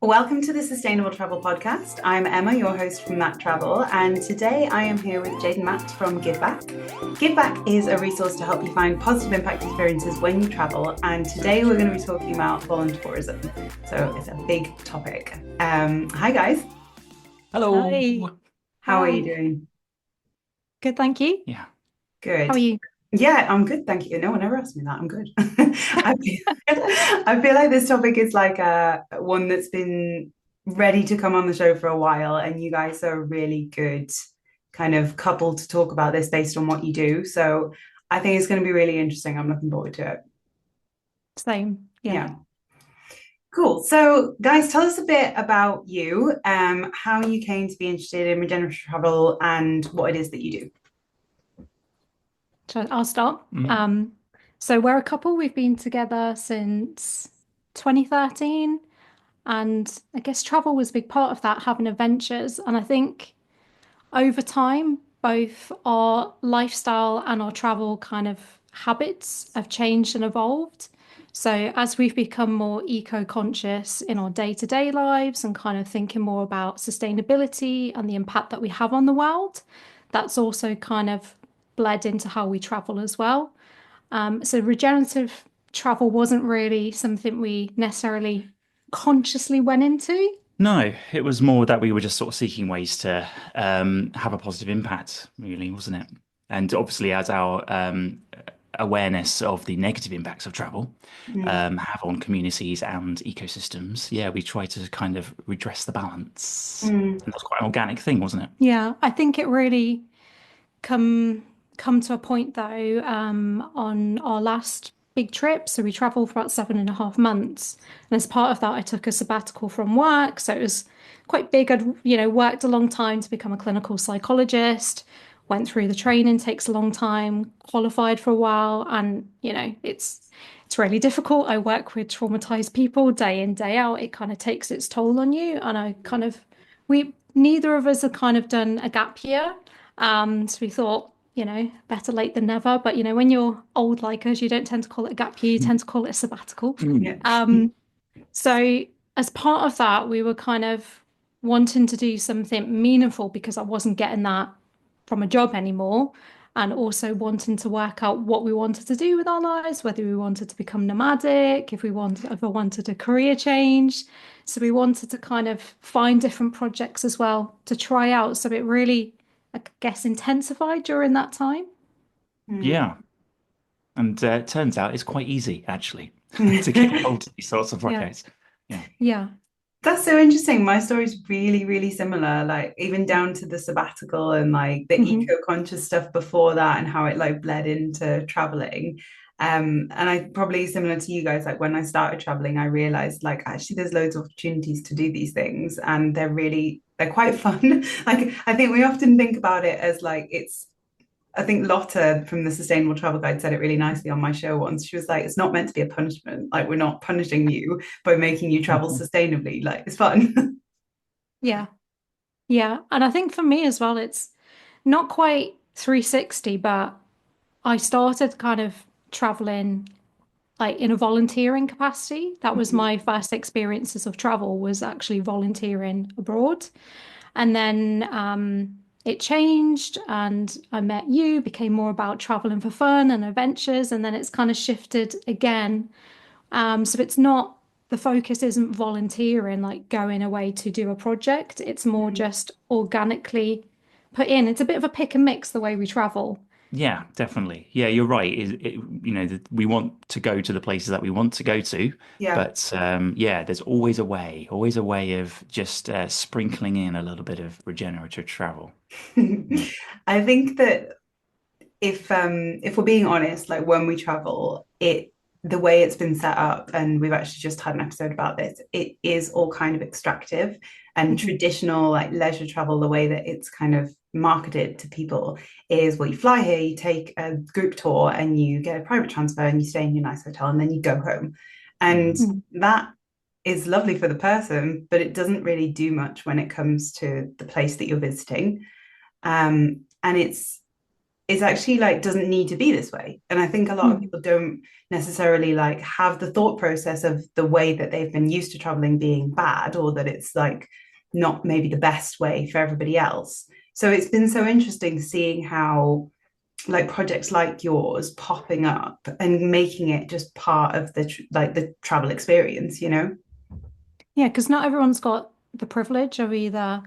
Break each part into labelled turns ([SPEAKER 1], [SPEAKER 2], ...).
[SPEAKER 1] Welcome to the Sustainable Travel Podcast. I'm Emma, your host from Matt Travel, and today I am here with Jade and Matt from Giveback. Giveback is a resource to help you find positive impact experiences when you travel, and today we're going to be talking about voluntourism. So it's a big topic. Hi guys.
[SPEAKER 2] Hello.
[SPEAKER 3] Hi.
[SPEAKER 1] How are you
[SPEAKER 3] Hi.
[SPEAKER 1] doing?
[SPEAKER 3] Good, thank you.
[SPEAKER 2] Yeah.
[SPEAKER 3] How are
[SPEAKER 1] Good.
[SPEAKER 3] you?
[SPEAKER 1] Yeah, I'm good, thank you. No one ever asked me that. I'm good. I feel like this topic is like one that's been ready to come on the show for a while, and you guys are a really good kind of couple to talk about this based on what you do. So I think it's going to be really interesting. I'm looking forward to it.
[SPEAKER 3] Same. Yeah.
[SPEAKER 1] Yeah, cool. So, guys, tell us a bit about you, how you came to be interested in regenerative travel, and what it is that you do.
[SPEAKER 3] So I'll start.
[SPEAKER 2] Mm.
[SPEAKER 3] So we're a couple. We've been together since 2013, and I guess travel was a big part of that, having adventures. And I think over time, both our lifestyle and our travel kind of habits have changed and evolved. So, as we've become more eco-conscious in our day-to-day lives and kind of thinking more about sustainability and the impact that we have on the world, that's also kind of bled into how we travel as well. So, regenerative travel wasn't really something we necessarily consciously went into.
[SPEAKER 2] No, it was more that we were just sort of seeking ways to have a positive impact, really, wasn't it? And obviously, as our awareness of the negative impacts of travel
[SPEAKER 1] Mm.
[SPEAKER 2] have on communities and ecosystems, yeah, we try to kind of redress the balance.
[SPEAKER 1] Mm.
[SPEAKER 2] And that's quite an organic thing, wasn't it?
[SPEAKER 3] Yeah, I think it really come come to a point though on our last big trip. So we traveled for about 7.5 months, and as part of that, I took a sabbatical from work. So it was quite big. I'd worked a long time to become a clinical psychologist. Went through the training, takes a long time. Qualified for a while, and it's really difficult. I work with traumatized people day in, day out. It kind of takes its toll on you, and we neither of us have kind of done a gap year. So we thought, better late than never. But when you're old like us, you don't tend to call it a gap year, you tend to call it a sabbatical.
[SPEAKER 2] Mm.
[SPEAKER 1] Yeah.
[SPEAKER 3] Um, so as part of that, we were kind of wanting to do something meaningful because I wasn't getting that from a job anymore. And also wanting to work out what we wanted to do with our lives, whether we wanted to become nomadic, if I wanted a career change. So we wanted to kind of find different projects as well to try out. So it really, I guess, intensified during that time.
[SPEAKER 1] Mm.
[SPEAKER 2] Yeah. And it turns out it's quite easy, actually, to get
[SPEAKER 1] Mm.
[SPEAKER 2] involved in these sorts of
[SPEAKER 3] Yeah.
[SPEAKER 2] projects. Yeah.
[SPEAKER 3] Yeah.
[SPEAKER 1] That's so interesting. My story's really, really similar, like even down to the sabbatical and like the
[SPEAKER 3] Hmm.
[SPEAKER 1] eco-conscious stuff before that and how it like bled into traveling. And I probably similar to you guys, like when I started traveling, I realized like actually there's loads of opportunities to do these things and they're quite fun. Like I think we often think about it as like I think Lotta from the Sustainable Travel Guide said it really nicely on my show once. She was like, it's not meant to be a punishment. Like, we're not punishing you by making you travel sustainably. Like, it's fun.
[SPEAKER 3] Yeah. Yeah. And I think for me as well, it's not quite 360, but I started kind of traveling like in a volunteering capacity. That was my first experiences of travel was actually volunteering abroad. And then it changed and I met you, became more about traveling for fun and adventures. And then it's kind of shifted again. So it's not, the focus isn't volunteering, like going away to do a project. It's more
[SPEAKER 1] Mm.
[SPEAKER 3] just organically put in. It's a bit of a pick and mix the way we travel.
[SPEAKER 2] Yeah, definitely. Yeah, you're right. We want to go to the places that we want to go to,
[SPEAKER 1] Yeah.
[SPEAKER 2] but yeah, there's always a way of just sprinkling in a little bit of regenerative travel. Yeah.
[SPEAKER 1] I think that if we're being honest, like when we travel, the way it's been set up, and we've actually just had an episode about this, it is all kind of extractive and
[SPEAKER 3] Mhm.
[SPEAKER 1] traditional like leisure travel, the way that it's kind of marketed to people is well, you fly here, you take a group tour and you get a private transfer and you stay in your nice hotel and then you go home. And
[SPEAKER 2] Mhm.
[SPEAKER 3] Mhm.
[SPEAKER 1] that is lovely for the person, but it doesn't really do much when it comes to the place that you're visiting. And it's actually like doesn't need to be this way. And I think a lot of
[SPEAKER 3] Mm.
[SPEAKER 1] people don't necessarily like have the thought process of the way that they've been used to traveling being bad, or that it's like not maybe the best way for everybody else. So it's been so interesting seeing how like projects like yours popping up and making it just part of like the travel experience, you know?
[SPEAKER 3] Yeah, because not everyone's got the privilege of either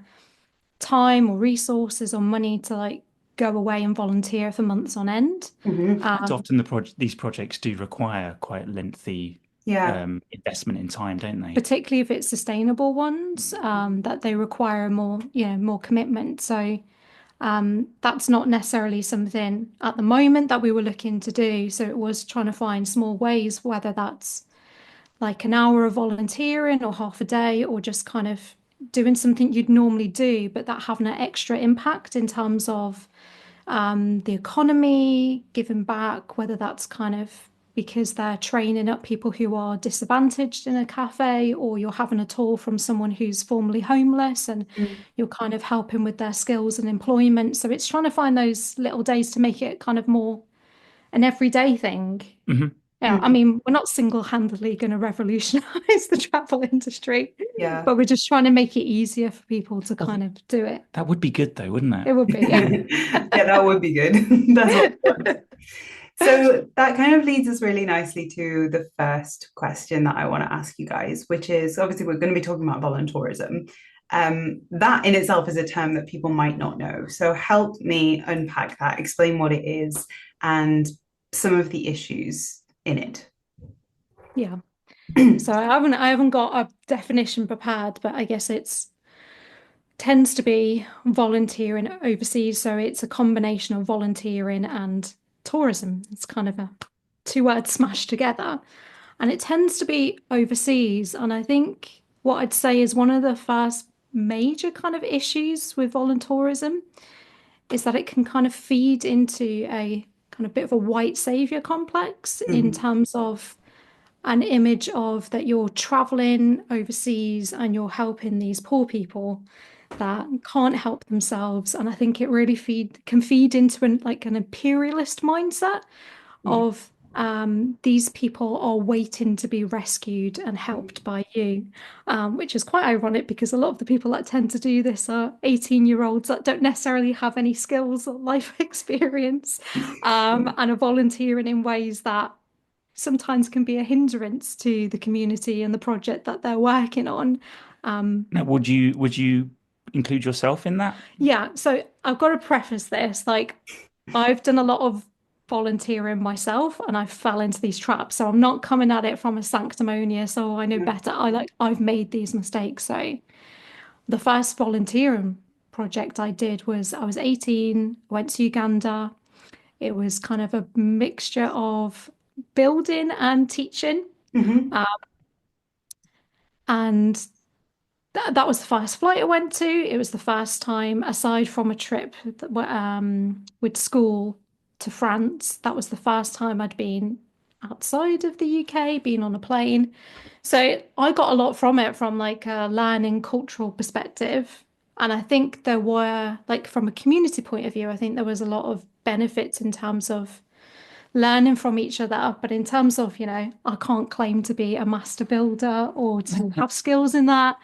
[SPEAKER 3] time or resources or money to like go away and volunteer for months on end.
[SPEAKER 1] Mm-hmm.
[SPEAKER 2] And
[SPEAKER 3] Um,
[SPEAKER 2] often these projects do require quite lengthy
[SPEAKER 1] Yeah.
[SPEAKER 2] investment in time, don't they?
[SPEAKER 3] Particularly if it's sustainable ones, that they require more, more commitment. So that's not necessarily something at the moment that we were looking to do. So it was trying to find small ways, whether that's like an hour of volunteering or half a day, or just kind of doing something you'd normally do, but that having an extra impact in terms of the economy, giving back, whether that's kind of because they're training up people who are disadvantaged in a cafe, or you're having a tour from someone who's formerly homeless and
[SPEAKER 1] Mm.
[SPEAKER 3] you're kind of helping with their skills and employment. So it's trying to find those little days to make it kind of more an everyday thing.
[SPEAKER 2] Hmm.
[SPEAKER 3] Yeah, I
[SPEAKER 1] Mm.
[SPEAKER 3] mean, we're not single-handedly going to revolutionize the travel industry,
[SPEAKER 1] Yeah.
[SPEAKER 3] but we're just trying to make it easier for people to
[SPEAKER 2] Well,
[SPEAKER 3] kind of do it.
[SPEAKER 2] that would be good though, wouldn't it?
[SPEAKER 3] It would be, yeah.
[SPEAKER 1] Yeah, that would be good. That's what we want. So that kind of leads us really nicely to the first question that I want to ask you guys, which is obviously we're going to be talking about voluntourism. That in itself is a term that people might not know. So help me unpack that, explain what it is, and some of the issues in it.
[SPEAKER 3] Yeah. So I haven't got a definition prepared, but I guess it's tends to be volunteering overseas. So it's a combination of volunteering and tourism. It's kind of a two words smashed together. And it tends to be overseas. And I think what I'd say is one of the first major kind of issues with voluntourism is that it can kind of feed into a kind of bit of a white savior complex in
[SPEAKER 1] Mhm.
[SPEAKER 3] terms of an image of that you're traveling overseas and you're helping these poor people that can't help themselves. And I think it really can feed into an imperialist mindset
[SPEAKER 1] Yeah.
[SPEAKER 3] of these people are waiting to be rescued and helped by you, which is quite ironic because a lot of the people that tend to do this are 18-year-olds that don't necessarily have any skills or life experience, and are volunteering in ways that sometimes can be a hindrance to the community and the project that they're working on.
[SPEAKER 2] Now, would you include yourself in that?
[SPEAKER 3] Yeah, so I've got to preface this, like I've done a lot of volunteering myself and I fell into these traps. So I'm not coming at it from a sanctimonious, oh, I know
[SPEAKER 1] Yeah.
[SPEAKER 3] better. I've made these mistakes. So the first volunteering project I did was I was 18, went to Uganda. It was kind of a mixture of building and teaching.
[SPEAKER 1] Mhm.
[SPEAKER 3] Uh, and that was the first flight I went to. It was the first time, aside from a trip with school to France, that was the first time I'd been outside of the UK, been on a plane. So I got a lot from it from like a learning cultural perspective. And I think there were, like, from a community point of view, I think there was a lot of benefits in terms of learning from each other. But in terms of, I can't claim to be a master builder or to have skills in that.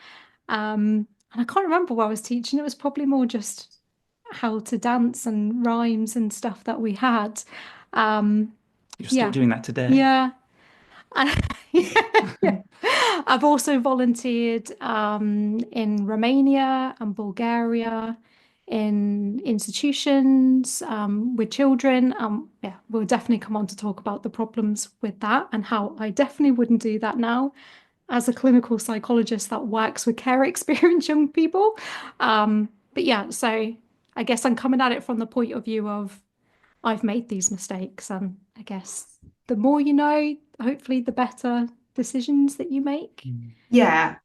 [SPEAKER 3] And I can't remember what I was teaching. It was probably more just how to dance and rhymes and stuff that we had. Um,
[SPEAKER 2] You're still
[SPEAKER 3] yeah,
[SPEAKER 2] doing that today.
[SPEAKER 3] yeah. Yeah. I've also volunteered in Romania and Bulgaria in institutions with children. Yeah, we'll definitely come on to talk about the problems with that and how I definitely wouldn't do that now as a clinical psychologist that works with care experienced young people. But yeah, so I guess I'm coming at it from the point of view of I've made these mistakes, and I guess the more you know, hopefully the better decisions that you make.
[SPEAKER 2] Mm.
[SPEAKER 1] Yeah.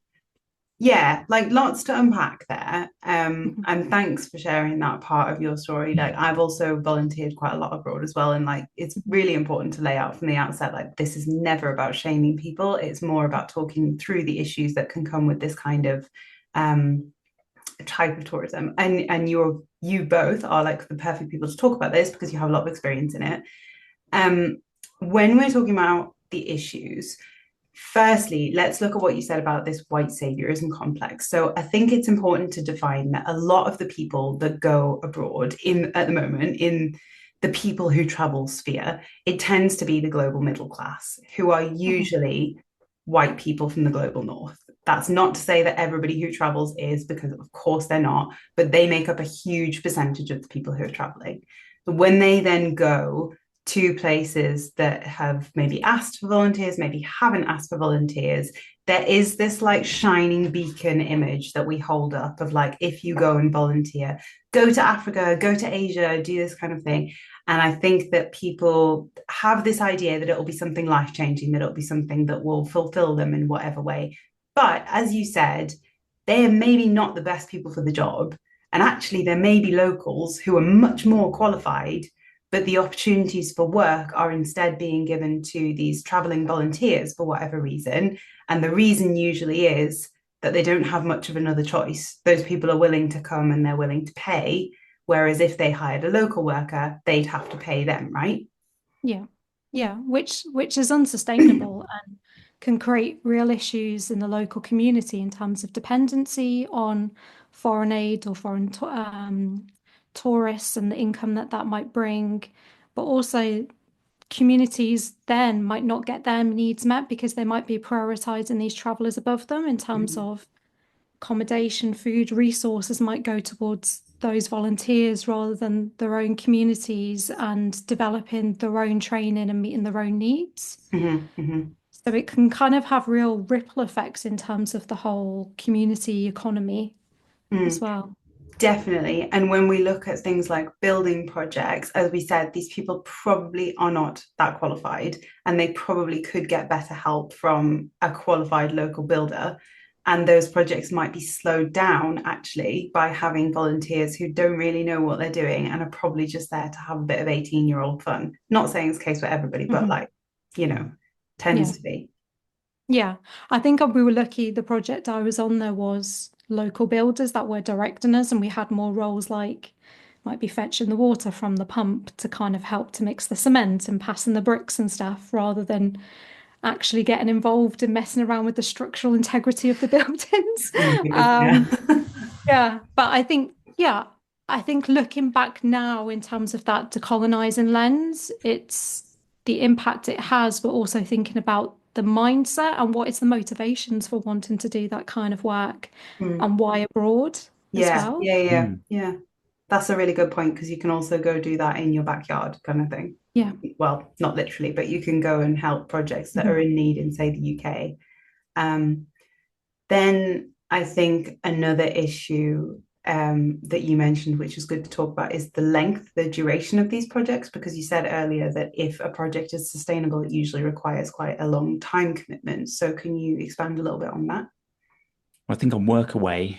[SPEAKER 1] Yeah, like lots to unpack there.
[SPEAKER 3] Mhm.
[SPEAKER 1] And thanks for sharing that part of your story. Like I've also volunteered quite a lot abroad as well. And like it's really important to lay out from the outset, like this is never about shaming people. It's more about talking through the issues that can come with this kind of um type of tourism. And you both are like the perfect people to talk about this because you have a lot of experience in it. Um, when we're talking about the issues, firstly, let's look at what you said about this white saviorism complex. So I think it's important to define that a lot of the people that go abroad in at the moment in the people who travel sphere, it tends to be the global middle class, who are usually white people from the global north. That's not to say that everybody who travels is, because of course they're not, but they make up a huge percentage of the people who are traveling. But when they then go to places that have maybe asked for volunteers, maybe haven't asked for volunteers, there is this like shining beacon image that we hold up of like, if you go and volunteer, go to Africa, go to Asia, do this kind of thing. And I think that people have this idea that it'll be something life changing, that it'll be something that will fulfill them in whatever way. But as you said, they are maybe not the best people for the job. And actually, there may be locals who are much more qualified, but the opportunities for work are instead being given to these traveling volunteers for whatever reason. And the reason usually is that they don't have much of another choice. Those people are willing to come and they're willing to pay. Whereas if they hired a local worker, they'd have to pay them, right?
[SPEAKER 3] Yeah. Yeah, which is unsustainable and can create real issues in the local community in terms of dependency on foreign aid or foreign tourists and the income that that might bring. But also, communities then might not get their needs met because they might be prioritizing these travelers above them in terms
[SPEAKER 1] Mhm.
[SPEAKER 3] of accommodation, food, resources might go towards those volunteers rather than their own communities and developing their own training and meeting their own needs.
[SPEAKER 1] Mhm.
[SPEAKER 3] So it can kind of have real ripple effects in terms of the whole community economy as
[SPEAKER 1] Mm.
[SPEAKER 3] well.
[SPEAKER 1] Definitely. And when we look at things like building projects, as we said, these people probably are not that qualified and they probably could get better help from a qualified local builder. And those projects might be slowed down actually by having volunteers who don't really know what they're doing and are probably just there to have a bit of 18-year-old fun. Not saying it's the case for everybody, but
[SPEAKER 3] Mhm.
[SPEAKER 1] like, you know, tends
[SPEAKER 3] Yeah.
[SPEAKER 1] to be.
[SPEAKER 3] Yeah. I think we were lucky the project I was on there was local builders that were directing us and we had more roles like might be fetching the water from the pump to kind of help to mix the cement and passing the bricks and stuff rather than actually getting involved and messing around with the structural integrity of the buildings.
[SPEAKER 1] Oh my goodness, yeah.
[SPEAKER 3] Um, yeah, but I think looking back now in terms of that decolonizing lens, it's the impact it has, but also thinking about the mindset and what is the motivations for wanting to do that kind of work
[SPEAKER 1] Mm.
[SPEAKER 3] and why abroad as
[SPEAKER 1] Yeah,
[SPEAKER 3] well.
[SPEAKER 1] yeah, yeah,
[SPEAKER 2] Mm.
[SPEAKER 1] yeah. That's a really good point because you can also go do that in your backyard kind of thing.
[SPEAKER 3] Yeah.
[SPEAKER 1] Well, not literally, but you can go and help projects that are
[SPEAKER 3] Mhm.
[SPEAKER 1] in need in, say, the UK. Um, then I think another issue that you mentioned, which is good to talk about, is the length, the duration of these projects, because you said earlier that if a project is sustainable, it usually requires quite a long time commitment. So can you expand a little bit on that?
[SPEAKER 2] I think on Workaway,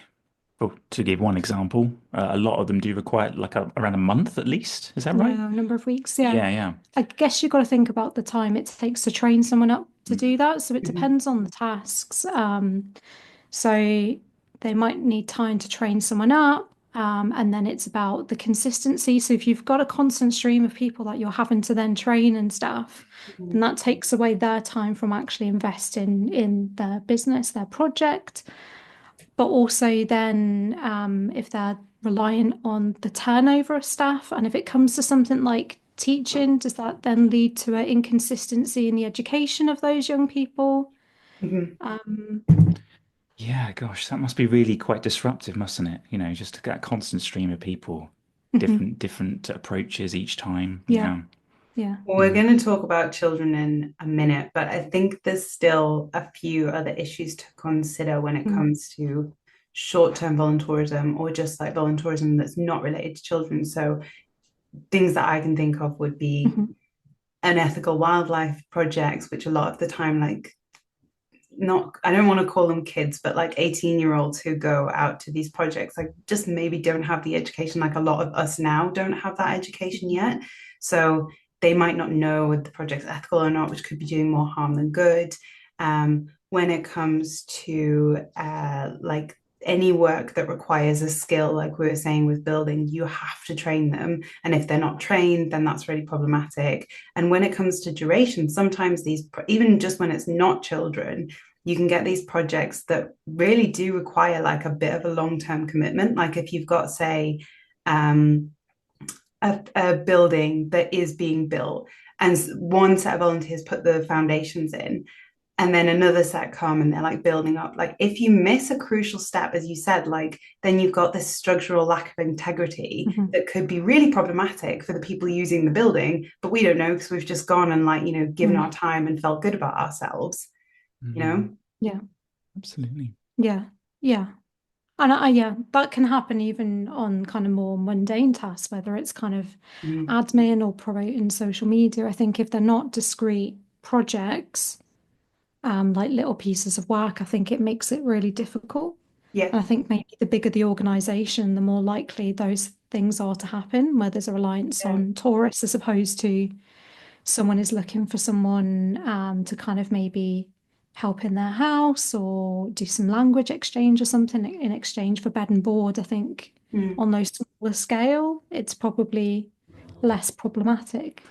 [SPEAKER 2] well, to give one example, a lot of them do require like around a month at least. Is that right?
[SPEAKER 3] Yeah, a number of weeks. Yeah.
[SPEAKER 2] Yeah, yeah.
[SPEAKER 3] I guess you've got to think about the time it takes to train someone up to
[SPEAKER 2] Mm.
[SPEAKER 3] do that. So it
[SPEAKER 1] Mhm.
[SPEAKER 3] depends on the tasks. So they might need time to train someone up. And then it's about the consistency. So if you've got a constant stream of people that you're having to then train and stuff, then that takes away their time from actually investing in their business, their project. But also then if they're reliant on the turnover of staff, and if it comes to something like teaching, does that then lead to an inconsistency in the education of those young people?
[SPEAKER 1] Mhm.
[SPEAKER 3] Um,
[SPEAKER 2] Yeah, gosh, that must be really quite disruptive, mustn't it? You know, just that constant stream of people,
[SPEAKER 3] mhm.
[SPEAKER 2] different approaches each time.
[SPEAKER 3] Yeah,
[SPEAKER 2] Yeah.
[SPEAKER 3] yeah.
[SPEAKER 1] Well, we're
[SPEAKER 2] Mm.
[SPEAKER 1] going to talk about children in a minute, but I think there's still a few other issues to consider when it
[SPEAKER 3] Mm,
[SPEAKER 1] comes to short-term voluntourism or just like voluntourism that's not related to children. So things that I can think of would be
[SPEAKER 3] mhm,
[SPEAKER 1] unethical wildlife projects, which a lot of the time, like not, I don't want to call them kids, but like 18-year-olds who go out to these projects, like just maybe don't have the education, like a lot of us now don't have that education yet. So they might not know if the project's ethical or not, which could be doing more harm than good. When it comes to like any work that requires a skill, like we were saying with building, you have to train them. And if they're not trained, then that's really problematic. And when it comes to duration, sometimes even just when it's not children, you can get these projects that really do require like a bit of a long-term commitment. Like if you've got, say, um, a building that is being built, and one set of volunteers put the foundations in, and then another set come and they're like building up. Like if you miss a crucial step, as you said, like then you've got this structural lack of integrity that could be really problematic for the people using the building, but we don't know because we've just gone and like, given our time and felt good about ourselves,
[SPEAKER 3] Yeah.
[SPEAKER 2] Absolutely.
[SPEAKER 3] Yeah. Yeah. And yeah, that can happen even on kind of more mundane tasks, whether it's kind of admin or promoting social media. I think if they're not discrete projects, like little pieces of work, I think it makes it really difficult.
[SPEAKER 1] Yeah.
[SPEAKER 3] And I think maybe the bigger the organization, the more likely those things are to happen, where there's a reliance on tourists as opposed to someone is looking for someone to kind of maybe help in their house or do some language exchange or something in exchange for bed and board. I think on those smaller scale, it's probably less problematic.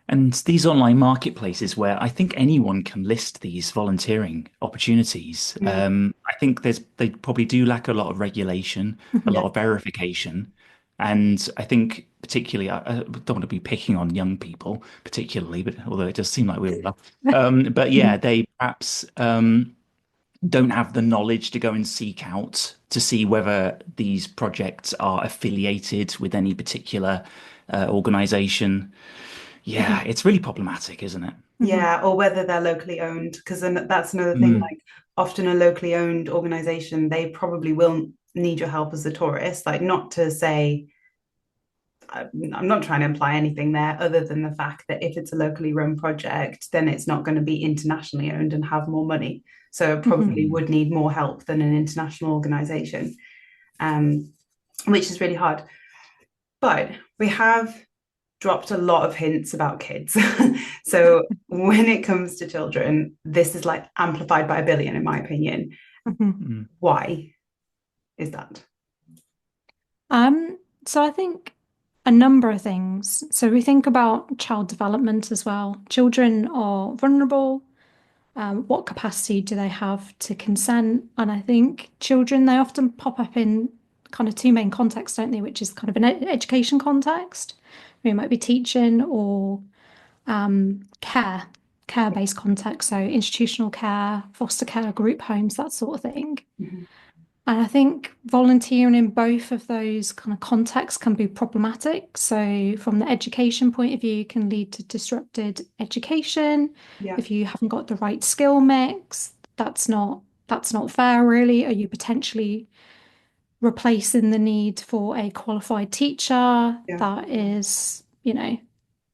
[SPEAKER 2] And these online marketplaces where I think anyone can list these volunteering opportunities, I think they probably do lack a lot of regulation, a lot of verification. And I think particularly, I don't want to be picking on young people particularly, but although it does seem like we are. But yeah, they perhaps don't have the knowledge to go and seek out to see whether these projects are affiliated with any particular organization. Yeah, it's really problematic, isn't it?
[SPEAKER 1] Yeah, or whether they're locally owned, because then that's another thing. Like often a locally owned organization, they probably will need your help as a tourist. Like not to say, I'm not trying to imply anything there other than the fact that if it's a locally run project, then it's not going to be internationally owned and have more money. So it probably would need more help than an international organization, which is really hard. But we have dropped a lot of hints about kids. So when it comes to children, this is like amplified by a billion, in my opinion. Why is that?
[SPEAKER 3] So I think a number of things. So we think about child development as well. Children are vulnerable. What capacity do they have to consent? And I think children, they often pop up in kind of two main contexts, don't they? Which is kind of an education context. It might be teaching or care-based context. So institutional care, foster care, group homes, that sort of thing. And I think volunteering in both of those kind of contexts can be problematic. So from the education point of view, can lead to disrupted education.
[SPEAKER 1] Yeah.
[SPEAKER 3] If you haven't got the right skill mix, that's not fair, really. Are you potentially replacing the need for a qualified teacher that is,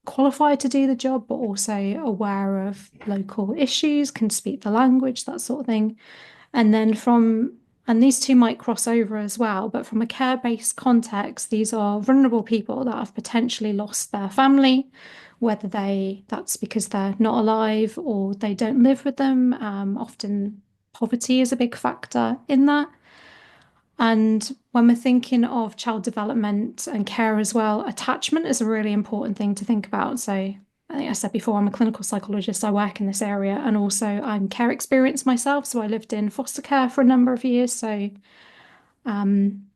[SPEAKER 3] qualified to do the job, but also aware of local issues, can speak the language, that sort of thing. And these two might cross over as well, but from a care-based context, these are vulnerable people that have potentially lost their family, whether that's because they're not alive or they don't live with them. Often poverty is a big factor in that. And when we're thinking of child development and care as well, attachment is a really important thing to think about. So I think I said before, I'm a clinical psychologist. I work in this area and also I'm care experienced myself. So I lived in foster care for a number of years. So I'm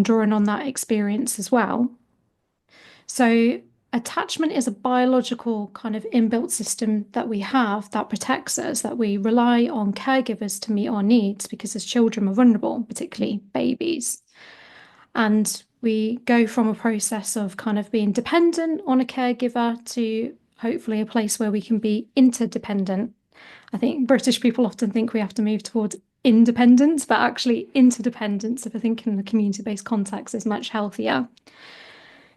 [SPEAKER 3] drawing on that experience as well. So attachment is a biological kind of inbuilt system that we have that protects us, that we rely on caregivers to meet our needs because as children are vulnerable, particularly babies. And we go from a process of kind of being dependent on a caregiver to hopefully a place where we can be interdependent. I think British people often think we have to move towards independence, but actually interdependence, if I think in the community-based context, is much healthier.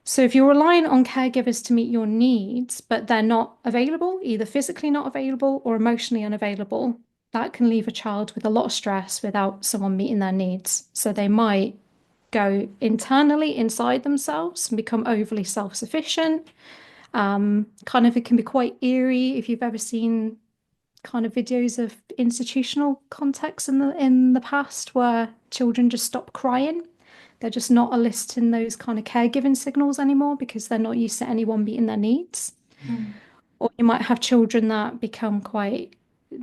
[SPEAKER 3] So if you're relying on caregivers to meet your needs, but they're not available, either physically not available or emotionally unavailable, that can leave a child with a lot of stress without someone meeting their needs. So they might go internally inside themselves and become overly self-sufficient. Kind of it can be quite eerie if you've ever seen kind of videos of institutional contexts in the past where children just stop crying. They're just not eliciting those kind of caregiving signals anymore because they're not used to anyone meeting their needs.
[SPEAKER 1] Mm.
[SPEAKER 3] Or you might have children that become quite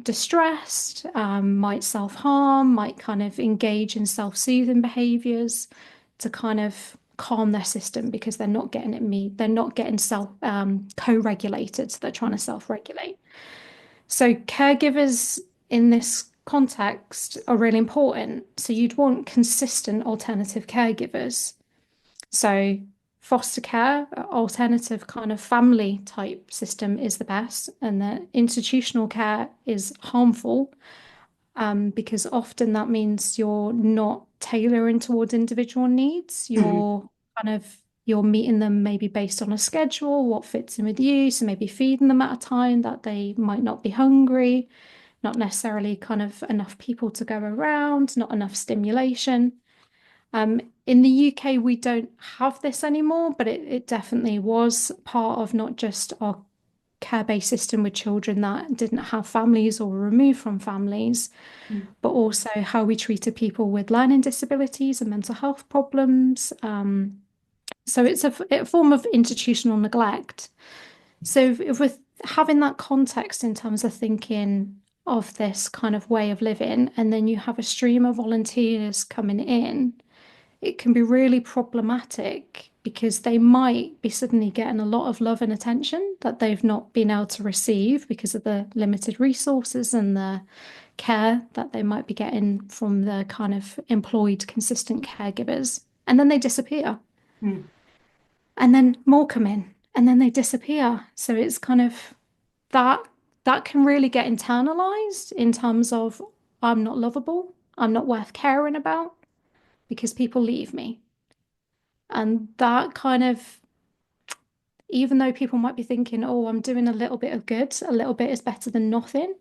[SPEAKER 3] distressed, might self-harm, might kind of engage in self-soothing behaviors to kind of calm their system because they're not getting they're not getting self co-regulated, so they're trying to self-regulate. So caregivers in this context are really important. So you'd want consistent alternative caregivers. So foster care, alternative kind of family type system is the best, and the institutional care is harmful because often that means you're not tailoring towards individual needs.
[SPEAKER 1] Mhm.
[SPEAKER 3] You're meeting them maybe based on a schedule, what fits in with you. So maybe feeding them at a time that they might not be hungry, not necessarily kind of enough people to go around, not enough stimulation. In the UK, we don't have this anymore, but it definitely was part of not just our care-based system with children that didn't have families or were removed from families,
[SPEAKER 1] Mm.
[SPEAKER 3] but also how we treated people with learning disabilities and mental health problems. So it's a form of institutional neglect. So if we're having that context in terms of thinking of this kind of way of living, and then you have a stream of volunteers coming in, it can be really problematic because they might be suddenly getting a lot of love and attention that they've not been able to receive because of the limited resources and the care that they might be getting from the kind of employed, consistent caregivers. And then they disappear.
[SPEAKER 1] Mm.
[SPEAKER 3] And then more come in and then they disappear. So it's kind of that that can really get internalized in terms of I'm not lovable, I'm not worth caring about because people leave me. And that kind of, even though people might be thinking, oh, I'm doing a little bit of good, a little bit is better than nothing,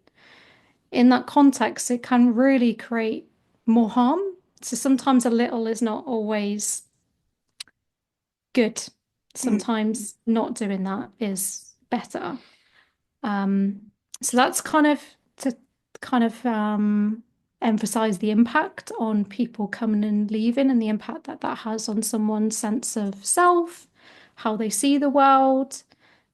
[SPEAKER 3] in that context, it can really create more harm. So sometimes a little is not always good.
[SPEAKER 1] Mm.
[SPEAKER 3] Sometimes not doing that is better. Um, so that's kind of to kind of emphasize the impact on people coming and leaving and the impact that that has on someone's sense of self, how they see the world,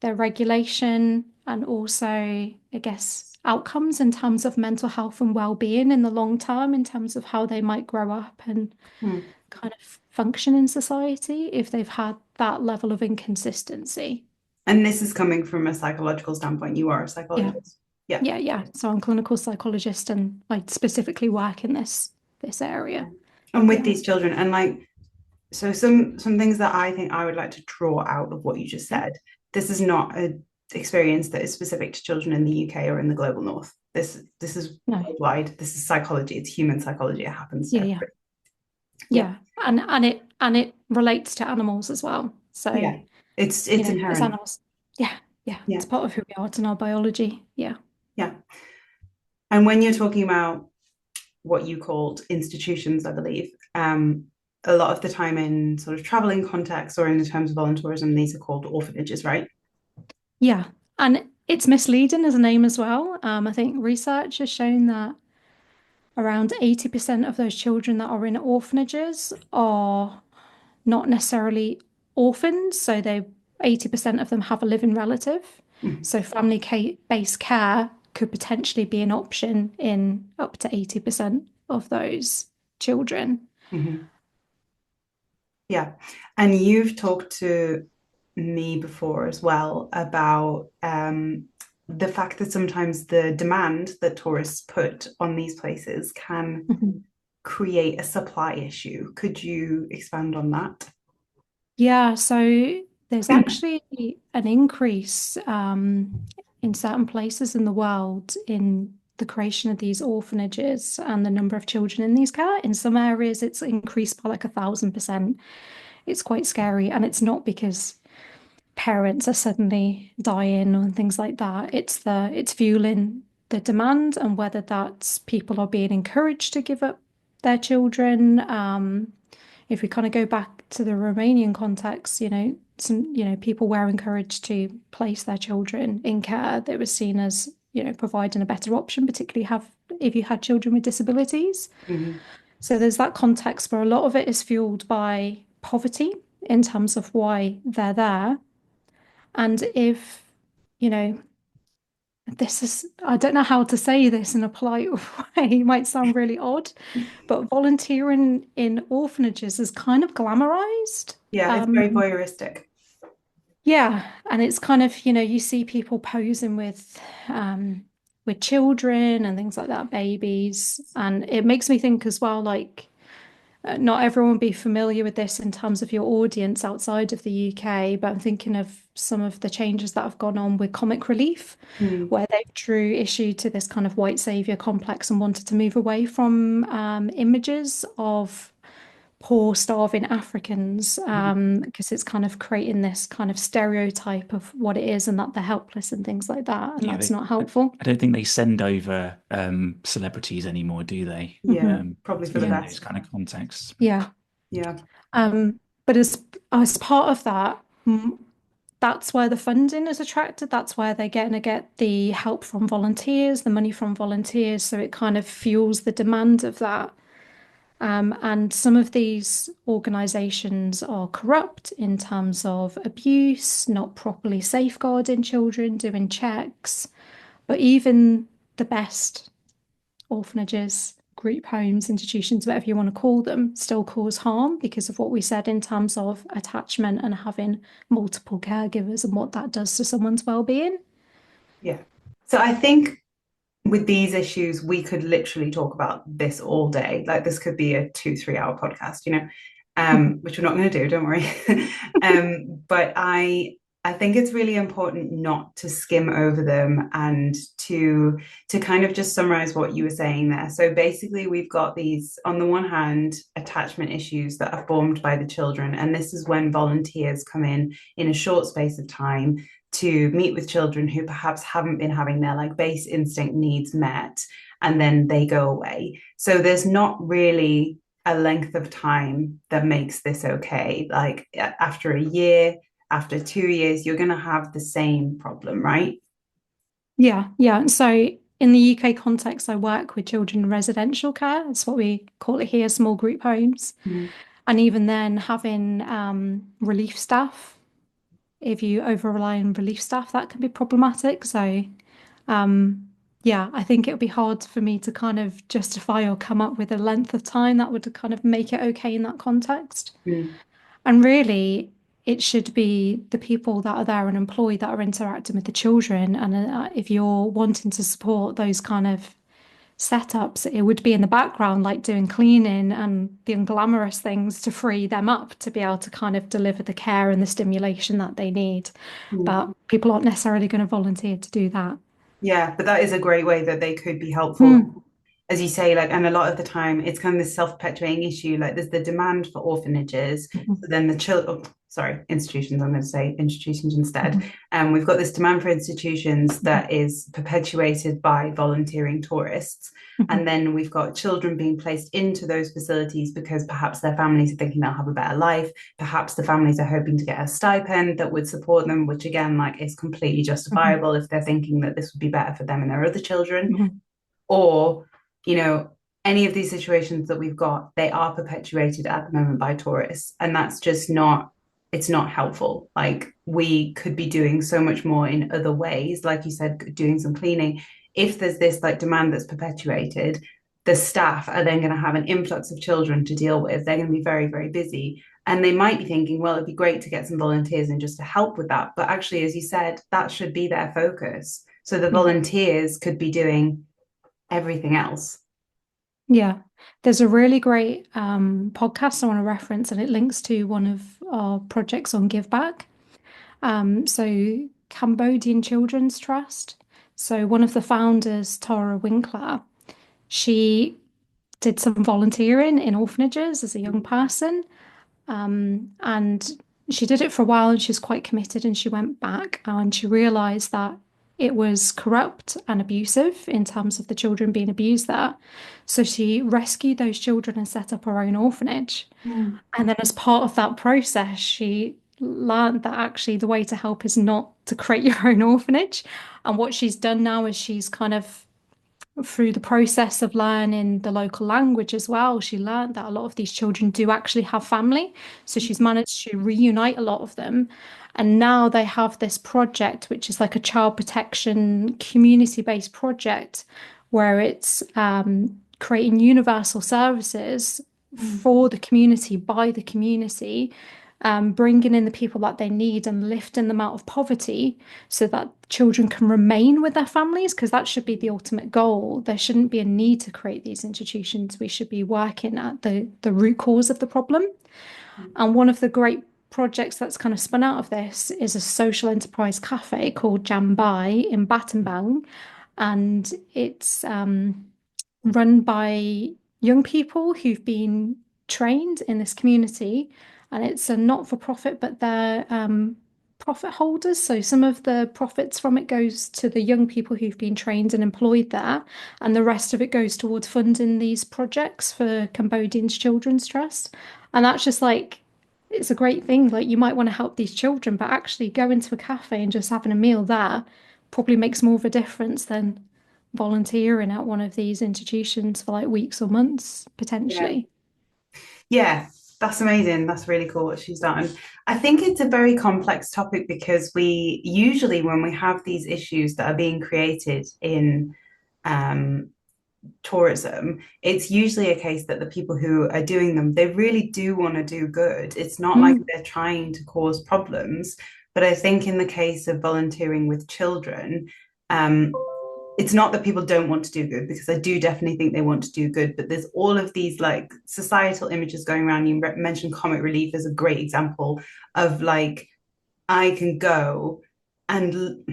[SPEAKER 3] their regulation, and also, I guess, outcomes in terms of mental health and well-being in the long term, in terms of how they might grow up and
[SPEAKER 1] Mm.
[SPEAKER 3] kind of function in society if they've had that level of inconsistency.
[SPEAKER 1] And this is coming from a psychological standpoint. You are a
[SPEAKER 3] Yeah.
[SPEAKER 1] psychologist. Yeah.
[SPEAKER 3] Yeah. So I'm a clinical psychologist and I specifically work in this area.
[SPEAKER 1] And with
[SPEAKER 3] Yeah.
[SPEAKER 1] these children, and like, so some things that I think I would like to draw out of what you just
[SPEAKER 3] Yeah.
[SPEAKER 1] said. This is not a experience that is specific to children in the UK or in the global north. This is
[SPEAKER 3] No.
[SPEAKER 1] worldwide. This is psychology. It's human psychology. It happens to
[SPEAKER 3] Yeah, yeah.
[SPEAKER 1] everybody. Yeah.
[SPEAKER 3] Yeah. And it relates to animals as well. So,
[SPEAKER 1] Yeah. It's
[SPEAKER 3] as
[SPEAKER 1] inherent.
[SPEAKER 3] animals. Yeah. Yeah.
[SPEAKER 1] Yeah.
[SPEAKER 3] It's part of who we are. It's in our biology. Yeah.
[SPEAKER 1] Yeah. And when you're talking about what you called institutions, I believe, a lot of the time in sort of traveling contexts or in the terms of voluntourism, these are called orphanages, right?
[SPEAKER 3] Yeah. And it's misleading as a name as well. I think research has shown that around 80% of those children that are in orphanages are not necessarily orphans, so they 80% of them have a living relative.
[SPEAKER 1] Mm.
[SPEAKER 3] So family-based care could potentially be an option in up to 80% of those children.
[SPEAKER 1] Mhm. Yeah. And you've talked to me before as well about the fact that sometimes the demand that tourists put on these places can
[SPEAKER 3] Mhm.
[SPEAKER 1] create a supply issue. Could you expand on that?
[SPEAKER 3] Yeah, so there's actually an increase in certain places in the world in the creation of these orphanages and the number of children in these care. In some areas, it's increased by like 1,000%. It's quite scary, and it's not because parents are suddenly dying and things like that. It's fueling the demand, and whether that's people are being encouraged to give up their children. If we kind of go back to the Romanian context, some people were encouraged to place their children in care that was seen as providing a better option, particularly if you had children with disabilities.
[SPEAKER 1] Mhm.
[SPEAKER 3] So there's that context where a lot of it is fueled by poverty in terms of why they're there. And if, you know, I don't know how to say this in a polite way, it might sound really odd, but volunteering in orphanages is kind of glamorized.
[SPEAKER 1] Yeah, it's very voyeuristic.
[SPEAKER 3] Yeah, and it's kind of, you see people posing with children and things like that, babies. And it makes me think as well, like, not everyone will be familiar with this in terms of your audience outside of the UK, but I'm thinking of some of the changes that have gone on with comic relief,
[SPEAKER 1] Mm.
[SPEAKER 3] where they drew issue to this kind of white savior complex and wanted to move away from images of poor, starving Africans, because it's kind of creating this kind of stereotype of what it is and that they're helpless and things like that, and
[SPEAKER 2] Yeah,
[SPEAKER 3] that's not helpful.
[SPEAKER 2] I don't think they send over celebrities anymore, do they?
[SPEAKER 1] Yeah,
[SPEAKER 3] Hmm.
[SPEAKER 1] probably for the
[SPEAKER 2] In those
[SPEAKER 1] best.
[SPEAKER 2] kind of contexts.
[SPEAKER 3] Yeah.
[SPEAKER 1] Yeah.
[SPEAKER 3] But as part of that, that's where the funding is attracted. That's where they're going to get the help from volunteers, the money from volunteers. So it kind of fuels the demand of that. And some of these organizations are corrupt in terms of abuse, not properly safeguarding children, doing checks. But even the best orphanages, group homes, institutions, whatever you want to call them, still cause harm because of what we said in terms of attachment and having multiple caregivers and what that does to someone's well-being.
[SPEAKER 1] Yeah. So I think with these issues, we could literally talk about this all day. Like this could be a 2, 3 hour podcast, which we're not going to do, don't worry. But I think it's really important not to skim over them and to kind of just summarize what you were saying there. So basically, we've got these, on the one hand, attachment issues that are formed by the children, and this is when volunteers come in a short space of time to meet with children who perhaps haven't been having their like base instinct needs met, and then they go away. So there's not really a length of time that makes this okay. Like after a year, after 2 years, you're going to have the same problem, right?
[SPEAKER 3] Yeah, yeah. So in the UK context, I work with children in residential care. That's what we call it here, small group homes.
[SPEAKER 1] Mm.
[SPEAKER 3] And even then, having relief staff, if you over rely on relief staff, that can be problematic. So, yeah, I think it would be hard for me to kind of justify or come up with a length of time that would kind of make it okay in that context.
[SPEAKER 1] Mm.
[SPEAKER 3] And really, it should be the people that are there and employed that are interacting with the children. And if you're wanting to support those kind of setups, it would be in the background, like doing cleaning and the unglamorous things to free them up to be able to kind of deliver the care and the stimulation that they need.
[SPEAKER 1] Mm.
[SPEAKER 3] But people aren't necessarily going to volunteer to do that.
[SPEAKER 1] Yeah, but that is a great way that they could be helpful.
[SPEAKER 3] Hmm.
[SPEAKER 1] As you say, like, and a lot of the time it's kind of this self-perpetuating issue. Like, there's the demand for orphanages,
[SPEAKER 3] Mhm.
[SPEAKER 1] but then the sorry, institutions. I'm going to say institutions instead.
[SPEAKER 3] Mhm.
[SPEAKER 1] And we've got this demand for institutions
[SPEAKER 3] Mhm.
[SPEAKER 1] that is perpetuated by volunteering tourists. And
[SPEAKER 3] Mhm.
[SPEAKER 1] then we've got children being placed into those facilities because perhaps their families are thinking they'll have a better life. Perhaps the families are hoping to get a stipend that would support them, which again, like, is completely
[SPEAKER 3] Mhm.
[SPEAKER 1] justifiable if they're thinking that this would be better for them and their other children.
[SPEAKER 3] Mhm.
[SPEAKER 1] Or, you know, any of these situations that we've got, they are perpetuated at the moment by tourists. And that's just not, it's not helpful. Like, we could be doing so much more in other ways, like you said, doing some cleaning. If there's this like demand that's perpetuated, the staff are then going to have an influx of children to deal with. They're going to be very, very busy. And they might be thinking, well, it'd be great to get some volunteers in just to help with that. But actually, as you said, that should be their focus. So the
[SPEAKER 3] Yeah.
[SPEAKER 1] volunteers could be doing everything else.
[SPEAKER 3] Yeah. There's a really great podcast I want to reference, and it links to one of our projects on Giveback. So Cambodian Children's Trust. So one of the founders, Tara Winkler, she did some volunteering in orphanages as a young person. And she did it for a while and she was quite committed and she went back and she realized that it was corrupt and abusive in terms of the children being abused there. So she rescued those children and set up her own orphanage.
[SPEAKER 1] Mm.
[SPEAKER 3] And then as part of that process, she learned that actually the way to help is not to create your own orphanage. And what she's done now is she's kind of through the process of learning the local language as well, she learned that a lot of these children do actually have family. So she's managed to reunite a lot of them. And now they have this project, which is like a child protection community-based project, where it's creating universal services for the community, by the community, bringing in the people that they need and lifting them out of poverty so that children can remain with their families, because that should be the ultimate goal. There shouldn't be a need to create these institutions. We should be working at the root cause of the problem. And one of the great projects that's kind of spun out of this is a social enterprise cafe called Jambai in Battambang. And it's run by young people who've been trained in this community, and it's a not-for-profit, but they're profit holders. So some of the profits from it goes to the young people who've been trained and employed there, and the rest of it goes towards funding these projects for Cambodians Children's Trust. And that's just like, it's a great thing. Like you might want to help these children, but actually going to a cafe and just having a meal there probably makes more of a difference than volunteering at one of these institutions for like weeks or months,
[SPEAKER 1] Yeah.
[SPEAKER 3] potentially.
[SPEAKER 1] Yeah, that's amazing. That's really cool what she's done. I think it's a very complex topic because we usually, when we have these issues that are being created in um, tourism, it's usually a case that the people who are doing them, they really do want to do good. It's not like
[SPEAKER 3] Mm,
[SPEAKER 1] they're trying to cause problems. But I think in the case of volunteering with children, um, it's not that people don't want to do good, because I do definitely think they want to do good, but there's all of these like societal images going around. You mentioned comic relief as a great example of like, I can go and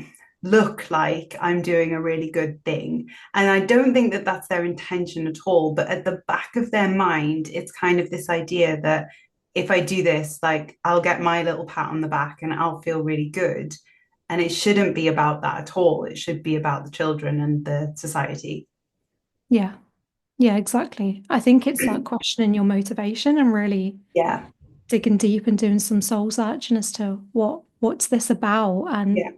[SPEAKER 1] look like I'm doing a really good thing. And I don't think that that's their intention at all. But at the back of their mind, it's kind of this idea that if I do this, like I'll get my little pat on the back and I'll feel really good. And it shouldn't be about that at all. It should be about the children and the society.
[SPEAKER 3] yeah, yeah, exactly. I think it's that questioning your motivation and really
[SPEAKER 1] Yeah.
[SPEAKER 3] digging deep and doing some soul searching as to what's this about, and
[SPEAKER 1] Yeah.